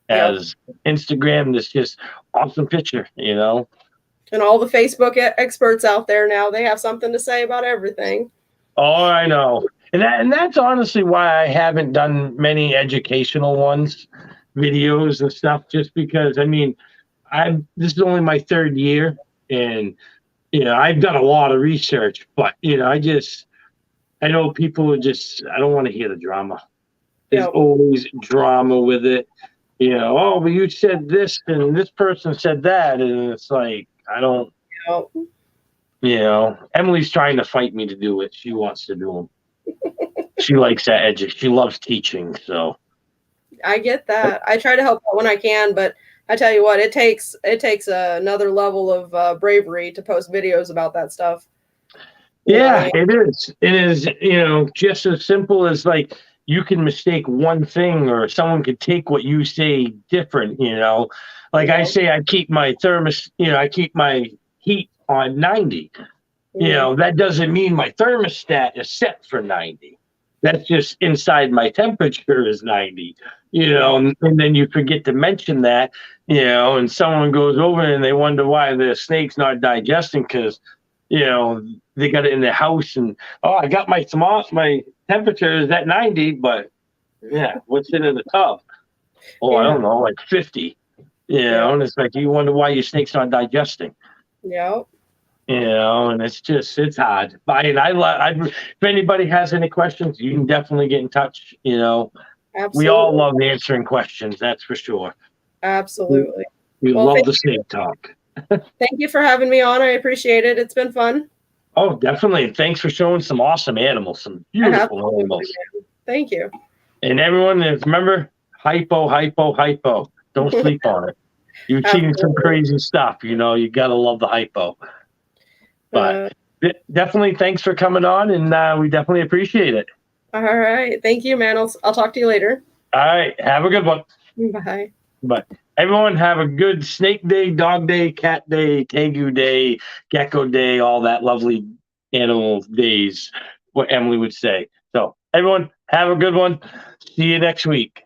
As Instagram is just awesome picture, And all the Facebook experts out there now, they have something to say about everything. Oh, I know. And that's honestly why I haven't done many educational videos and stuff, just because this is only my 3rd year, and I've done a lot of research, but I know people I don't want to hear the drama. There's always drama with it. Oh, but you said this and this person said that, and it's like I don't. Emily's trying to fight me to do it. She wants to do them. She likes that edge. She loves teaching, so. I get that. I try to help out when I can, but I tell you what, it takes another level of bravery to post videos about that stuff. Yeah, it is. It is, just as simple as like you can mistake one thing, or someone could take what you say different. Like I say, I keep my thermos. I keep my heat on 90. That doesn't mean my thermostat is set for 90. That's just inside my temperature is 90. And then you forget to mention that, and someone goes over and they wonder why the snake's not digesting because, they got it in their house and, I got my temperature is at 90, but yeah, what's in the tub? I don't know, like 50. And it's like you wonder why your snake's not digesting. Yeah. And it's hard. If anybody has any questions, you can definitely get in touch. Absolutely. We all love answering questions, that's for sure. Absolutely. We love the snake talk. Thank you for having me on. I appreciate it. It's been fun. Oh, definitely. And thanks for showing some awesome animals, some beautiful animals. Thank you. And everyone, remember, hypo, hypo, hypo. Don't sleep on it. You're seeing some crazy stuff. You got to love the hypo. But definitely thanks for coming on, and we definitely appreciate it. All right. Thank you, man. I'll talk to you later. All right. Have a good one. Bye. But everyone have a good snake day, dog day, cat day, tegu day, gecko day, all that lovely animal days, what Emily would say. So everyone Have a good one. See you next week.